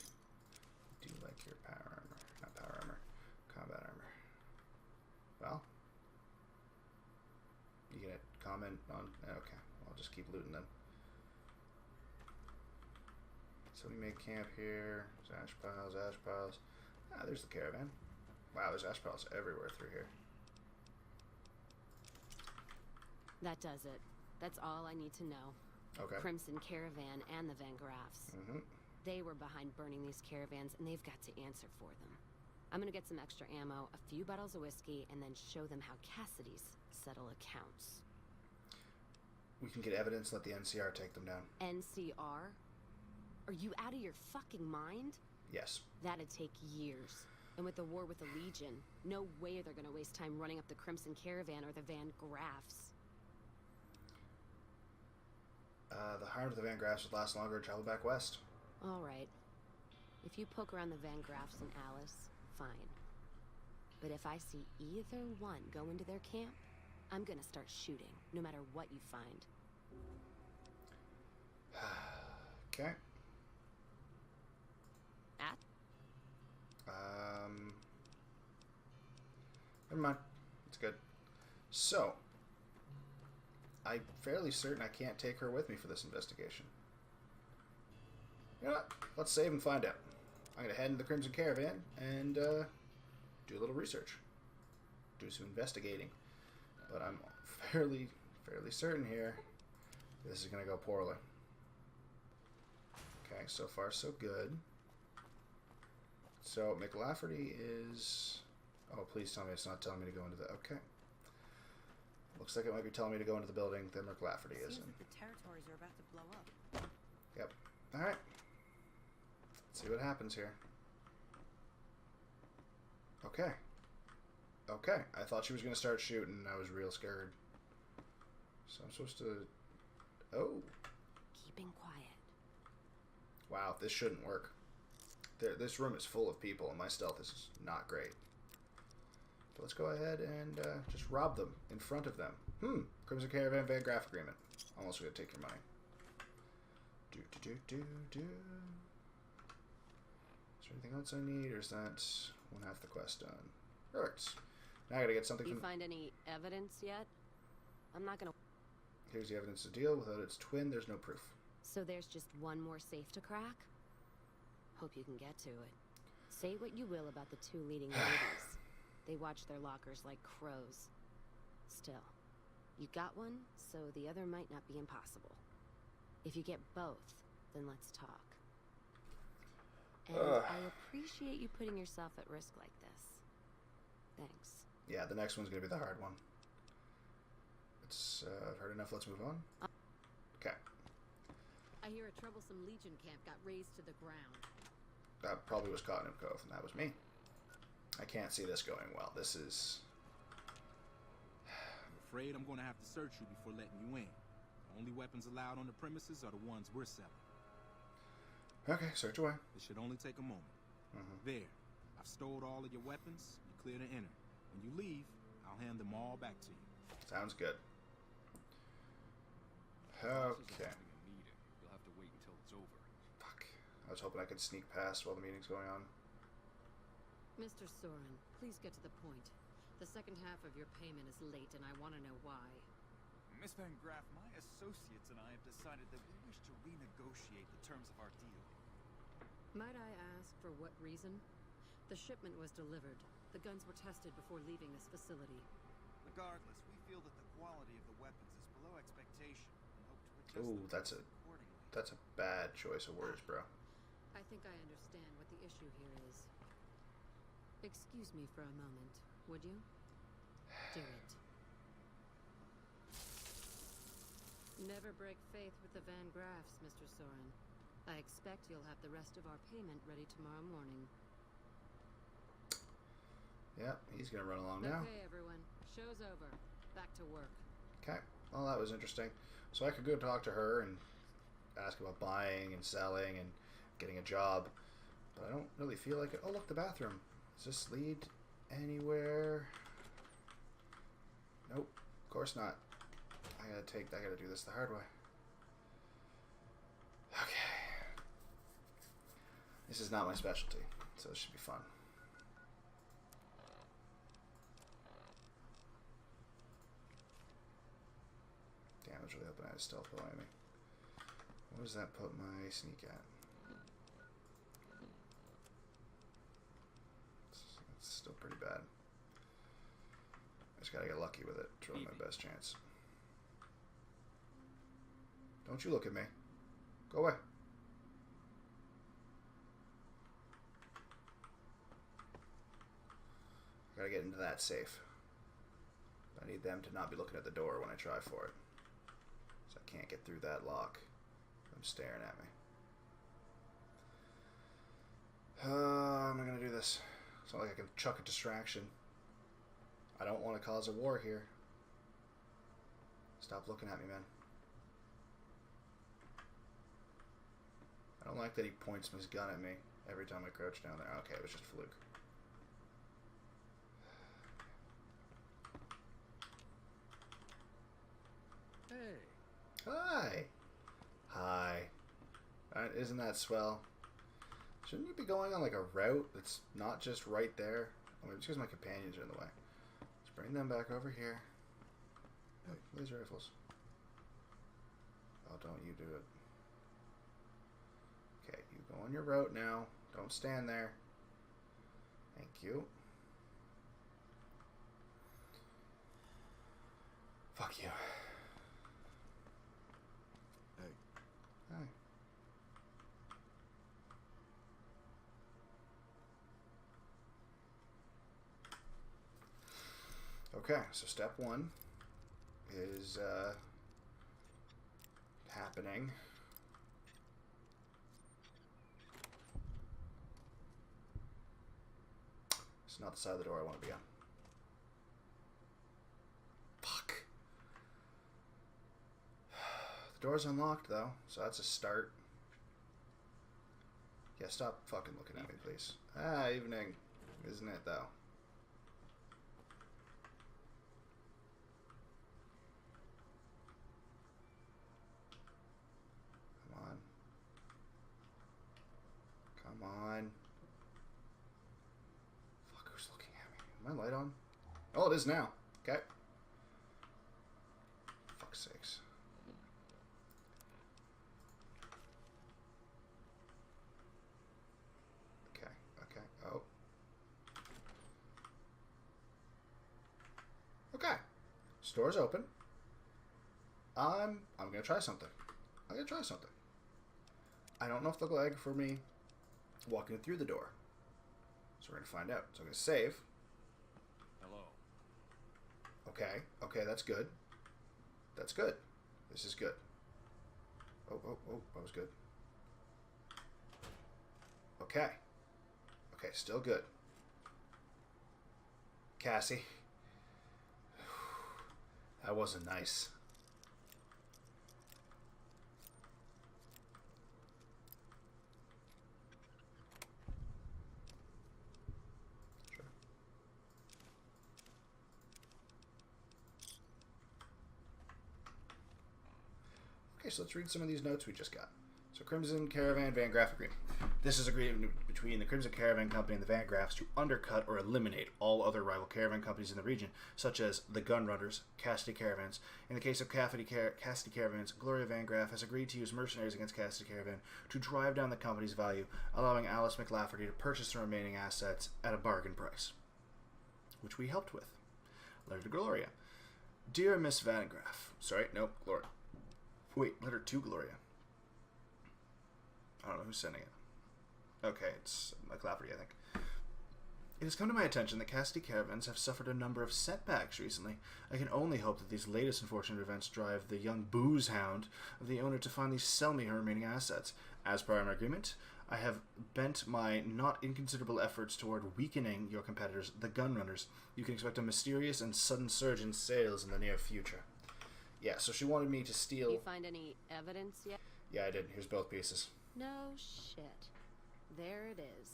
A: Do you like your power armor? Not power armor. Combat armor. Well. You gonna comment on... Okay. I'll just keep looting them. So we made camp here. There's ash piles, ash piles. Ah, there's the caravan. Wow, there's ash piles everywhere through here.
D: That does it. That's all I need to know.
A: Okay.
D: Crimson Caravan and the Van Graffs. They were behind burning these caravans, and they've got to answer for them. I'm gonna get some extra ammo, a few bottles of whiskey, and then show them how Cassidy's settle accounts.
A: We can get evidence, let the NCR take them down.
D: NCR? Are you out of your fucking mind?
A: Yes.
D: That'd take years. And with the war with the Legion, no way they're gonna waste time running up the Crimson Caravan or the Van Graffs.
A: The harm to the Van Graffs would last longer and travel back west.
D: Alright. If you poke around the Van Graffs and Alice, fine. But if I see either one go into their camp, I'm gonna start shooting, no matter what you find.
A: Okay.
H: At?
A: Never mind. It's good. So, I'm fairly certain I can't take her with me for this investigation. You know what? Let's save and find out. I'm going to head into the Crimson Caravan and do a little research. Do some investigating. But I'm fairly certain here this is going to go poorly. Okay, so far so good. So, McLafferty is... Oh, please tell me it's not telling me to go into the... Okay. Looks like it might be telling me to go into the building that McLafferty is in.
H: Seems like the territories are about to blow up.
A: Yep. Alright. Let's see what happens here. Okay. Okay. I thought she was going to start shooting and I was real scared. So I'm supposed to... Oh.
D: Keeping quiet.
A: Wow, this shouldn't work. This room is full of people and my stealth is not great. But let's go ahead and just rob them in front of them. Crimson Caravan Van Graph Agreement. Almost going to take your money. Do. Is there anything else I need, or is that one half the quest done? Perfect. Now I gotta get something
D: You
A: from...
D: find any evidence yet? I'm not gonna...
A: Here's the evidence to deal. Without its twin, there's no proof.
D: So there's just one more safe to crack? Hope you can get to it. Say what you will about the two leading ladies. They watch their lockers like crows. Still, you got one, so the other might not be impossible. If you get both, then let's talk. And I appreciate you putting yourself at risk like this. Thanks.
A: Yeah, the next one's gonna be the hard one. It's, I've heard enough, let's move on. Okay.
L: I hear a troublesome Legion camp got razed to the ground.
A: That probably was Cottonwood Cove, and that was me. I can't see this going well. This is...
M: I'm afraid I'm going to have to search you before letting you in. The only weapons allowed on the premises are the ones we're selling.
A: Okay, search away.
M: It should only take a moment. There. I've stored all of your weapons. You're clear to enter. When you leave, I'll hand them all back to you.
A: Sounds good. Okay.
N: You'll have to wait until it's over.
A: Fuck. I was hoping I could sneak past while the meeting's going on.
L: Mr. Soren, please get to the point. The second half of your payment is late, and I want to know why.
J: Miss Van Graff, my associates and I have decided that we wish to renegotiate the terms of our deal.
L: Might I ask for what reason? The shipment was delivered. The guns were tested before leaving this facility.
J: Regardless, we feel that the quality of the weapons is below expectation and hope to adjust
A: Ooh,
J: the
A: that's a bad choice of words, bro.
L: I think I understand what the issue here is. Excuse me for a moment, would you? Do it. Never break faith with the Van Graffs, Mr. Soren. I expect you'll have the rest of our payment ready tomorrow morning.
A: Yeah, he's gonna run along now.
L: Okay, everyone. Show's over. Back to work.
A: Okay. Well, that was interesting. So I could go talk to her and ask about buying and selling and getting a job, but I don't really feel like it. Oh, look, the bathroom. Does this lead anywhere? Nope. Of course not. I gotta do this the hard way. Okay. This is not my specialty, so this should be fun. Damn, I was really hoping I had stealth behind me. What does that put my sneak at? It's still pretty bad. I just gotta get lucky with it. It's really my best chance. Don't you look at me. Go away. I gotta get into that safe. I need them to not be looking at the door when I try for it. So I can't get through that lock. I'm staring at me. How am I gonna do this? It's not like I can chuck a distraction. I don't want to cause a war here. Stop looking at me, man. I don't like that he points his gun at me every time I crouch down there. Okay, it was just a fluke. Alright, isn't that swell? Shouldn't you be going on like a route that's not just right there? Oh, maybe it's because my companions are in the way. Let's bring them back over here. Hey, laser rifles. Oh, don't you do it. Okay, you go on your route now. Don't stand there. Thank you. Fuck you.
F: Hey.
A: Hi. Okay, so step one is happening. It's not the side of the door I want to be on. Fuck. The door's unlocked though, so that's a start. Yeah, stop fucking looking at me, please. Ah, evening. Isn't it though? Come on. Fuck, who's looking at me? Is my light on? Oh, it is now. Okay. Fuck's sakes. Okay, okay. Oh. Okay. Store's open. I'm gonna try something. I'm gonna try something. I don't know if they'll lag for me walking through the door. So we're going to find out. So I'm going to save.
N: Hello.
A: Okay. Okay, that's good. That's good. This is good. Oh, that was good. Okay. Okay, still good. Cassie. That wasn't nice. Okay, so let's read some of these notes we just got. So Crimson Caravan Van Graff Agreement. This is agreement between the Crimson Caravan Company and the Van Graffs to undercut or eliminate all other rival caravan companies in the region, such as the Gunrunners, Cassidy Caravans. In the case of Cassidy Caravans, Gloria Van Graff has agreed to use mercenaries against Cassidy Caravan to drive down the company's value, allowing Alice McLafferty to purchase the remaining assets at a bargain price, which we helped with. Letter to Gloria. Dear Miss Van Graff. Sorry, nope, Gloria. Wait, letter to Gloria. I don't know who's sending it. Okay, it's McLafferty, I think. It has come to my attention that Cassidy Caravans have suffered a number of setbacks recently. I can only hope that these latest unfortunate events drive the young booze hound of the owner to finally sell me her remaining assets. As per our agreement, I have bent my not inconsiderable efforts toward weakening your competitors, the Gunrunners. You can expect a mysterious and sudden surge in sales in the near future. Yeah, so she wanted me to steal...
D: You find any evidence yet?
A: Yeah, I did. Here's both pieces.
D: No shit. There it is.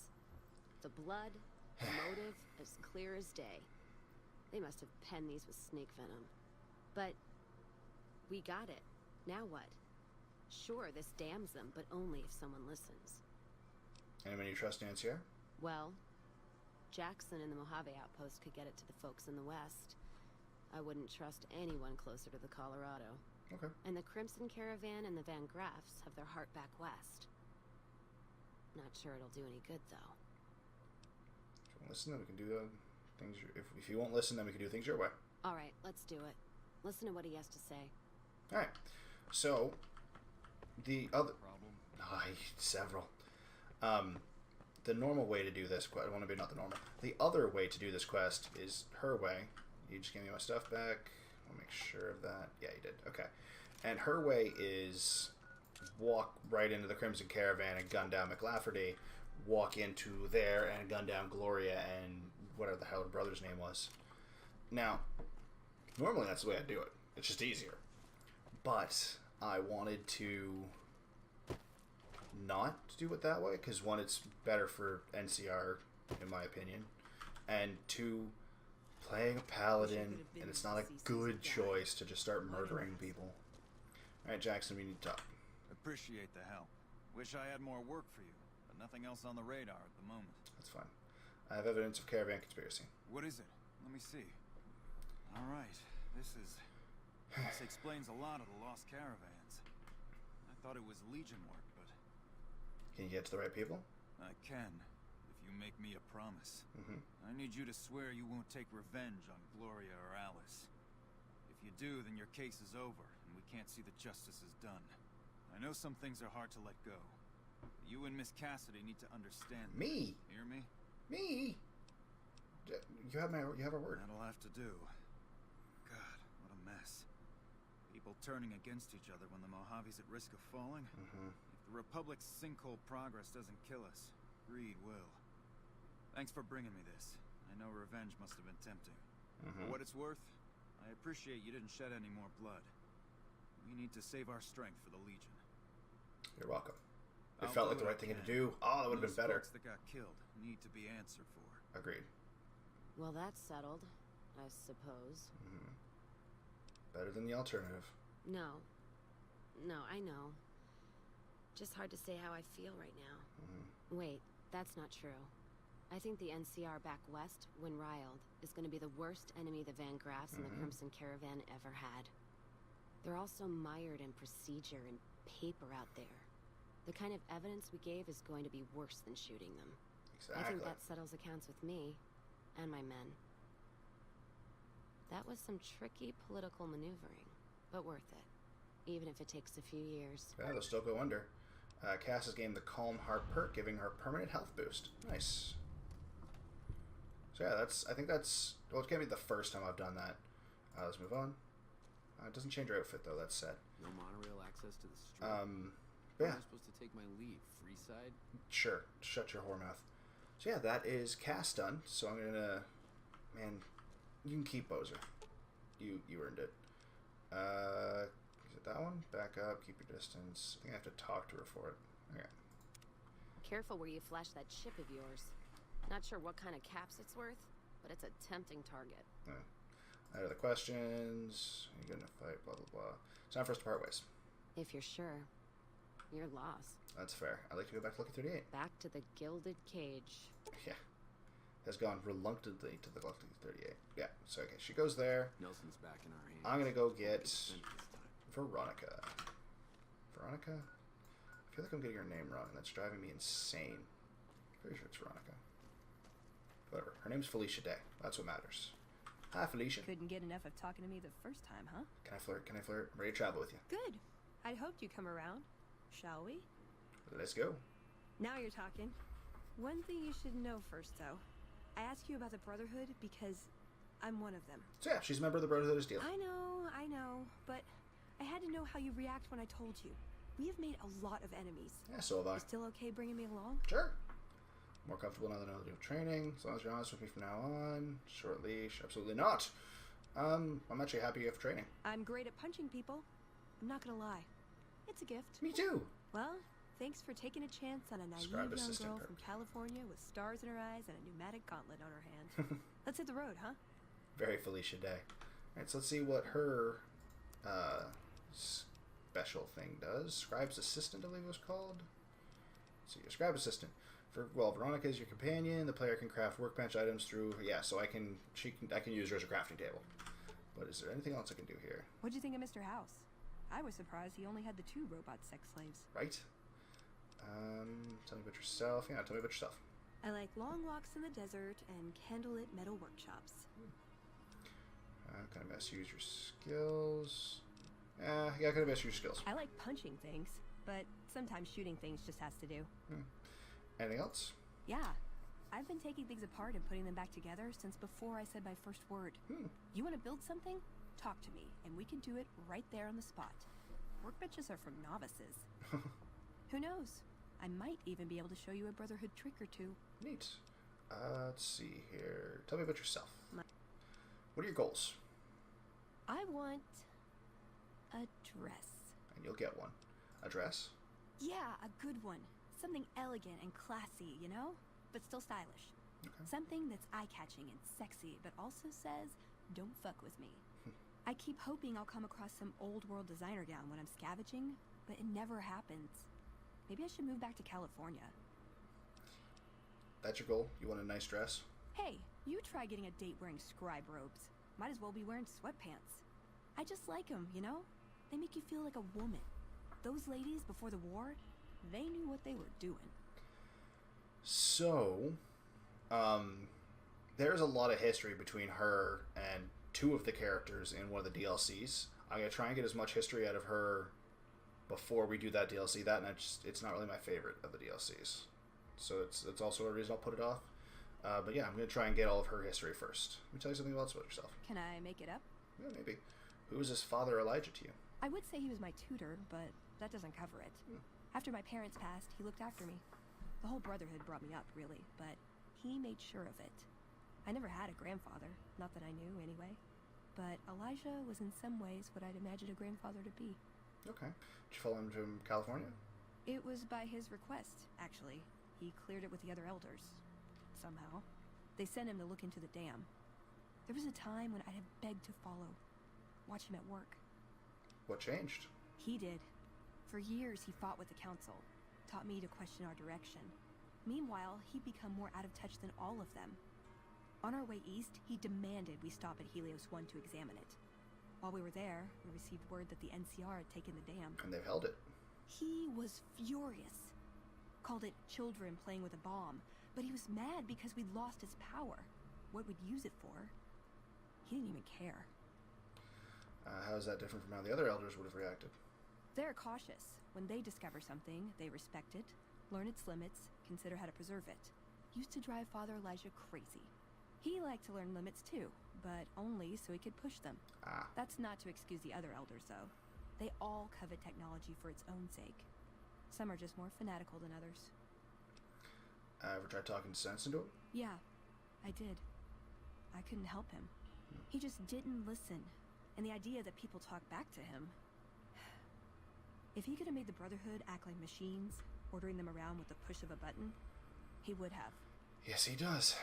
D: The blood, the motive, as clear as day. They must have penned these with snake venom. But we got it. Now what? Sure, this damns them, but only if someone listens.
A: Anyone you trust, Nancy?
D: Well, Jackson and the Mojave outpost could get it to the folks in the west. I wouldn't trust anyone closer to the Colorado.
A: Okay.
D: And the Crimson Caravan and the Van Graffs have their heart back west. Not sure it'll do any good, though.
A: If you won't listen, then we can do things... If you won't listen, then we can do things your way.
D: All right, let's do it. Listen to what he has to say.
A: All right. So, the other...
N: Problem?
A: Several. The normal way to do this quest... I want to be not the normal. The other way to do this quest is her way. You just gave me my stuff back. I'll make sure of that. Yeah, you did. Okay. And her way is walk right into the Crimson Caravan and gun down McLafferty, walk into there and gun down Gloria and whatever the hell her brother's name was. Now, normally that's the way I do it. It's just easier. But I wanted to not do it that way because, one, it's better for NCR, in my opinion, and two, playing a paladin, and it's not a good choice to just start murdering people. Alright, Jackson, we need to talk.
J: Appreciate the help. Wish I had more work for you, but nothing else on the radar at the moment.
A: That's fine. I have evidence of caravan conspiracy.
J: What is it? Let me see. All right, this explains a lot of the lost caravans. I thought it was Legion work, but...
A: Can you get to the right people?
J: I can, if you make me a promise. I need you to swear you won't take revenge on Gloria or Alice. If you do, then your case is over, and we can't see that justice is done. I know some things are hard to let go. But you and Miss Cassidy need to understand.
A: Me?
J: Hear me?
A: Me? You have a word.
J: That'll have to do. God, what a mess. People turning against each other when the Mojave's at risk of falling. If the Republic's sinkhole progress doesn't kill us, greed will. Thanks for bringing me this. I know revenge must have been tempting. For what it's worth, I appreciate you didn't shed any more blood. We need to save our strength for the Legion.
A: You're welcome. It felt like the right thing to do. Oh, that would have been better.
J: Folks that got killed need to be answered for.
A: Agreed.
D: Well, that's settled, I suppose.
A: Better than the alternative.
D: No, I know. Just hard to say how I feel right now. Wait, that's not true. I think the NCR back west, when riled, is going to be the worst enemy the Van Graffs and the Crimson Caravan ever had. They're also mired in procedure and paper out there. The kind of evidence we gave is going to be worse than shooting them.
A: Exactly.
D: I think that settles accounts with me and my men. That was some tricky political maneuvering, but worth it, even if it takes a few years.
A: Yeah, they'll still go under. Cass has gained the Calm Heart perk, giving her a permanent health boost. Nice. So yeah, I think that's, well, it can't be the first time I've done that. Let's move on. It doesn't change her outfit, though, that's sad.
O: No monorail access to the street.
A: Yeah.
O: When am I supposed to take my leave? Freeside?
A: Sure. Shut your whore mouth. So yeah, that is Cass done. So I'm gonna... Man, you can keep Bozer. You earned it. Is it that one? Back up, keep your distance. I think I have to talk to her for it. Okay.
D: Careful where you flash that chip of yours. Not sure what kind of caps it's worth, but it's a tempting target.
A: That are the questions. Are you gonna fight? Blah, blah, blah. It's time for us to part ways.
D: If you're sure. You're lost.
A: That's fair. I'd like to go back to Lucky 38.
D: Back to the gilded cage.
A: Yeah. Has gone reluctantly to the Lucky 38. Yeah, so okay, she goes there.
O: Nelson's back in our hands.
A: I'm gonna go get Veronica. Veronica? I feel like I'm getting her name wrong, and that's driving me insane. Pretty sure it's Veronica. Whatever. Her name's Felicia Day. That's what matters. Hi, Felicia.
P: Couldn't get enough of talking to me the first time, huh?
A: Can I flirt? Can I flirt? I'm ready to travel with you.
P: Good. I'd hoped you'd come around. Shall we?
A: Let's go.
P: Now you're talking. One thing you should know first, though. I asked you about the Brotherhood because I'm one of them.
A: So yeah, she's a member of the Brotherhood of Steel.
P: I know, but I had to know how you react when I told you. We have made a lot of enemies.
A: Yeah, so have I.
P: You still okay bringing me along?
A: Sure. More comfortable now than I do training. As long as you're honest with me from now on. Short leash. Absolutely not. I'm actually happy you have training.
P: I'm great at punching people. I'm not gonna lie. It's a gift.
A: Me too.
P: Well, thanks for taking a chance on a naive young girl from California with stars in her eyes and a pneumatic gauntlet on her hand. Let's hit the road, huh?
A: Very Felicia Day. Alright, so let's see what her special thing does. Scribe's Assistant, I believe it was called. Let's see, your Scribe Assistant. Well, Veronica is your companion. The player can craft workbench items through... Yeah, so I can use her as a crafting table. But is there anything else I can do here?
P: What'd you think of Mr. House? I was surprised he only had the 2 robot sex slaves.
A: Right. Tell me about yourself. Yeah, tell me about yourself.
P: I like long walks in the desert and candlelit metal workshops.
A: Kind of best use your skills. Yeah, kind of best use your skills.
P: I like punching things, but sometimes shooting things just has to do.
A: Anything else?
P: Yeah. I've been taking things apart and putting them back together since before I said my first word. You want to build something? Talk to me, and we can do it right there on the spot. Workbenches are for novices. Who knows? I might even be able to show you a Brotherhood trick or two.
A: Neat. Let's see here. Tell me about yourself. What are your goals?
P: I want a dress.
A: And you'll get one. A dress?
P: Yeah, a good one. Something elegant and classy, you know? But still stylish.
A: Okay.
P: Something that's eye-catching and sexy, but also says, don't fuck with me. I keep hoping I'll come across some old-world designer gown when I'm scavenging, but it never happens. maybe I should move back to California.
A: That's your goal? You want a nice dress?
P: Hey, you try getting a date wearing scribe robes. Might as well be wearing sweatpants. I just like them, you know? They make you feel like a woman. Those ladies before the war, they knew what they were doing.
A: So, there's a lot of history between her and two of the characters in one of the DLCs. I'm going to try and get as much history out of her before we do that DLC. That, and it's not really my favorite of the DLCs. So it's also a reason I'll put it off. But yeah, I'm going to try and get all of her history first. Let me tell you something else about yourself.
P: Can I make it up?
A: Yeah, maybe. Who was his father, Elijah, to you?
P: I would say he was my tutor, but that doesn't cover it. After my parents passed, he looked after me. The whole Brotherhood brought me up, really, but he made sure of it. I never had a grandfather, not that I knew, anyway. But Elijah was in some ways what I'd imagine a grandfather to be.
A: Okay. Did you follow him to California?
P: It was by his request, actually. He cleared it with the other elders. Somehow. They sent him to look into the dam. There was a time when I'd have begged to follow. Watch him at work.
A: What changed?
P: He did. For years, he fought with the council. Taught me to question our direction. Meanwhile, he'd become more out of touch than all of them. On our way east, he demanded we stop at Helios 1 to examine it. While we were there, we received word that the NCR had taken the dam.
A: And they've held it.
P: He was furious. Called it children playing with a bomb. But he was mad because we'd lost his power. What we'd use it for. He didn't even care.
A: How is that different from how the other elders would have reacted?
P: They're cautious. When they discover something, they respect it, learn its limits, consider how to preserve it. Used to drive Father Elijah crazy. He liked to learn limits too, but only so he could push them. That's not to excuse the other elders, though. They all covet technology for its own sake. Some are just more fanatical than others.
A: Ever tried talking sense into him?
P: Yeah, I did. I couldn't help him. He just didn't listen. And the idea that people talk back to him... If he could have made the Brotherhood act like machines, ordering them around with the push of a button, he would have.
A: Yes, he does.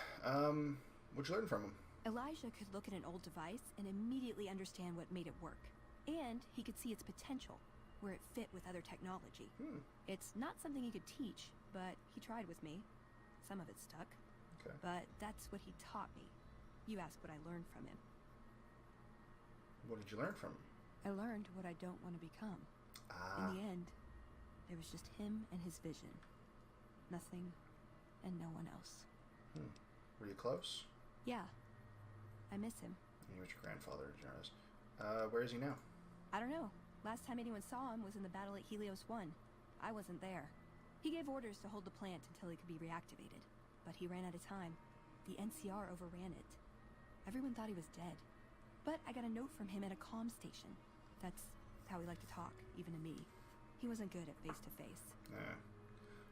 A: What'd you learn from him?
P: Elijah could look at an old device and immediately understand what made it work. And he could see its potential, where it fit with other technology. It's not something he could teach, but he tried with me. Some of it stuck.
A: Okay.
P: But that's what he taught me. You ask what I learned from him.
A: What did you learn from him?
P: I learned what I don't want to become. In the end, there was just him and his vision. Nothing and no one else.
A: Were you close?
P: Yeah. I miss him.
A: He was your grandfather, Jarvis. Where is he now?
P: I don't know. Last time anyone saw him was in the battle at Helios 1. I wasn't there. He gave orders to hold the plant until he could be reactivated. But he ran out of time. The NCR overran it. Everyone thought he was dead. But I got a note from him at a comm station. That's how he liked to talk, even to me. He wasn't good at face-to-face.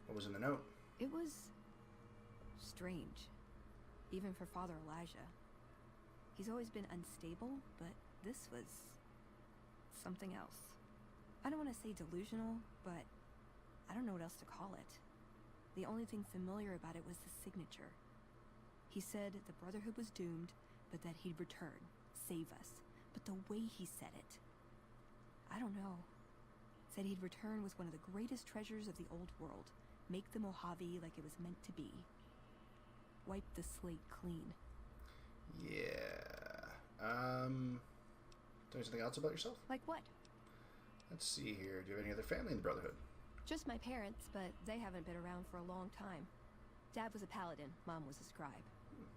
A: What was in the note?
P: It was... strange. Even for Father Elijah. He's always been unstable, but this was... something else. I don't want to say delusional, but I don't know what else to call it. The only thing familiar about it was the signature. He said the Brotherhood was doomed, but that he'd return, save us. But the way he said it... I don't know. Said he'd return with one of the greatest treasures of the old world. Make the Mojave like it was meant to be. Wipe the slate clean.
A: Yeah. Tell me something else about yourself?
P: Like what?
A: Let's see here. Do you have any other family in the Brotherhood?
P: Just my parents, but they haven't been around for a long time. Dad was a paladin, Mom was a scribe.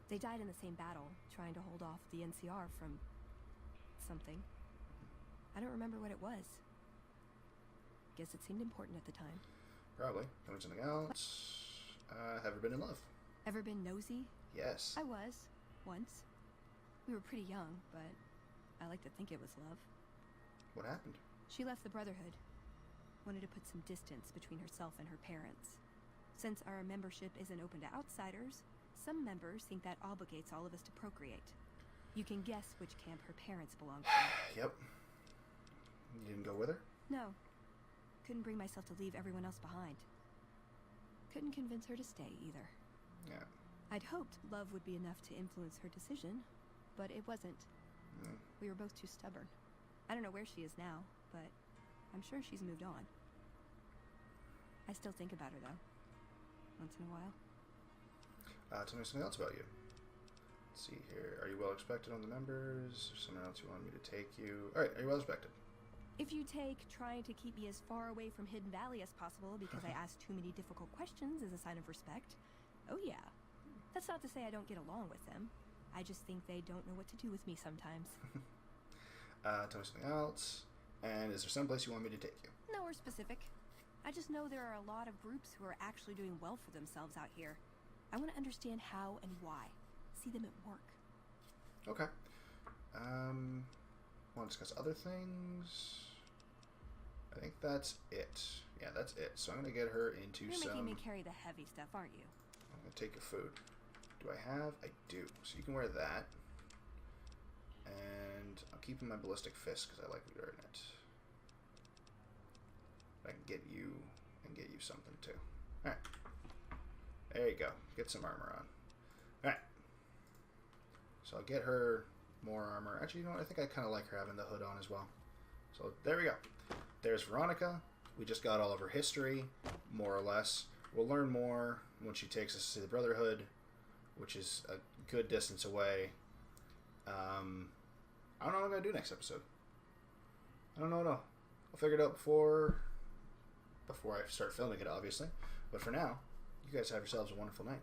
P: They died in the same battle, trying to hold off the NCR from... something. I don't remember what it was. Guess it seemed important at the time.
A: Probably. Tell me something else. Have you been in love?
P: Ever been nosy?
A: Yes.
P: I was. Once. We were pretty young, but I like to think it was love.
A: What happened?
P: She left the Brotherhood. Wanted to put some distance between herself and her parents. Since our membership isn't open to outsiders, some members think that obligates all of us to procreate. You can guess which camp her parents belong to.
A: Yep. You didn't go with her?
P: No. Couldn't bring myself to leave everyone else behind. Couldn't convince her to stay either.
A: Yeah.
P: I'd hoped love would be enough to influence her decision, but it wasn't. We were both too stubborn. I don't know where she is now, but I'm sure she's moved on. I still think about her, though. Once in a while.
A: Tell me something else about you. Let's see here. Are you well respected on the members? Or somewhere else you want me to take you? Alright, are you well respected?
P: If you take trying to keep me as far away from Hidden Valley as possible because I ask too many difficult questions as a sign of respect, oh yeah. That's not to say I don't get along with them. I just think they don't know what to do with me sometimes.
A: Tell me something else. And is there someplace you want me to take you?
P: Nowhere specific. I just know there are a lot of groups who are actually doing well for themselves out here. I want to understand how and why. See them at work.
A: Okay. Want to discuss other things? I think that's it. Yeah, that's it. So I'm going to get her into
P: You're making me carry the heavy stuff, aren't you?
A: I'm going to take your food. Do I have? I do. So you can wear that. And I'm keeping my ballistic fist because I like wearing it. I can get you and get you something too. Alright. There you go. Get some armor on. Alright. So I'll get her more armor. Actually, you know what? I think I kind of like her having the hood on as well. So there we go. There's Veronica. We just got all of her history, more or less. We'll learn more when she takes us to the Brotherhood, which is a good distance away. I don't know what I'm going to do next episode. I don't know at all. I'll figure it out before I start filming it, obviously. But for now, you guys have yourselves a wonderful night.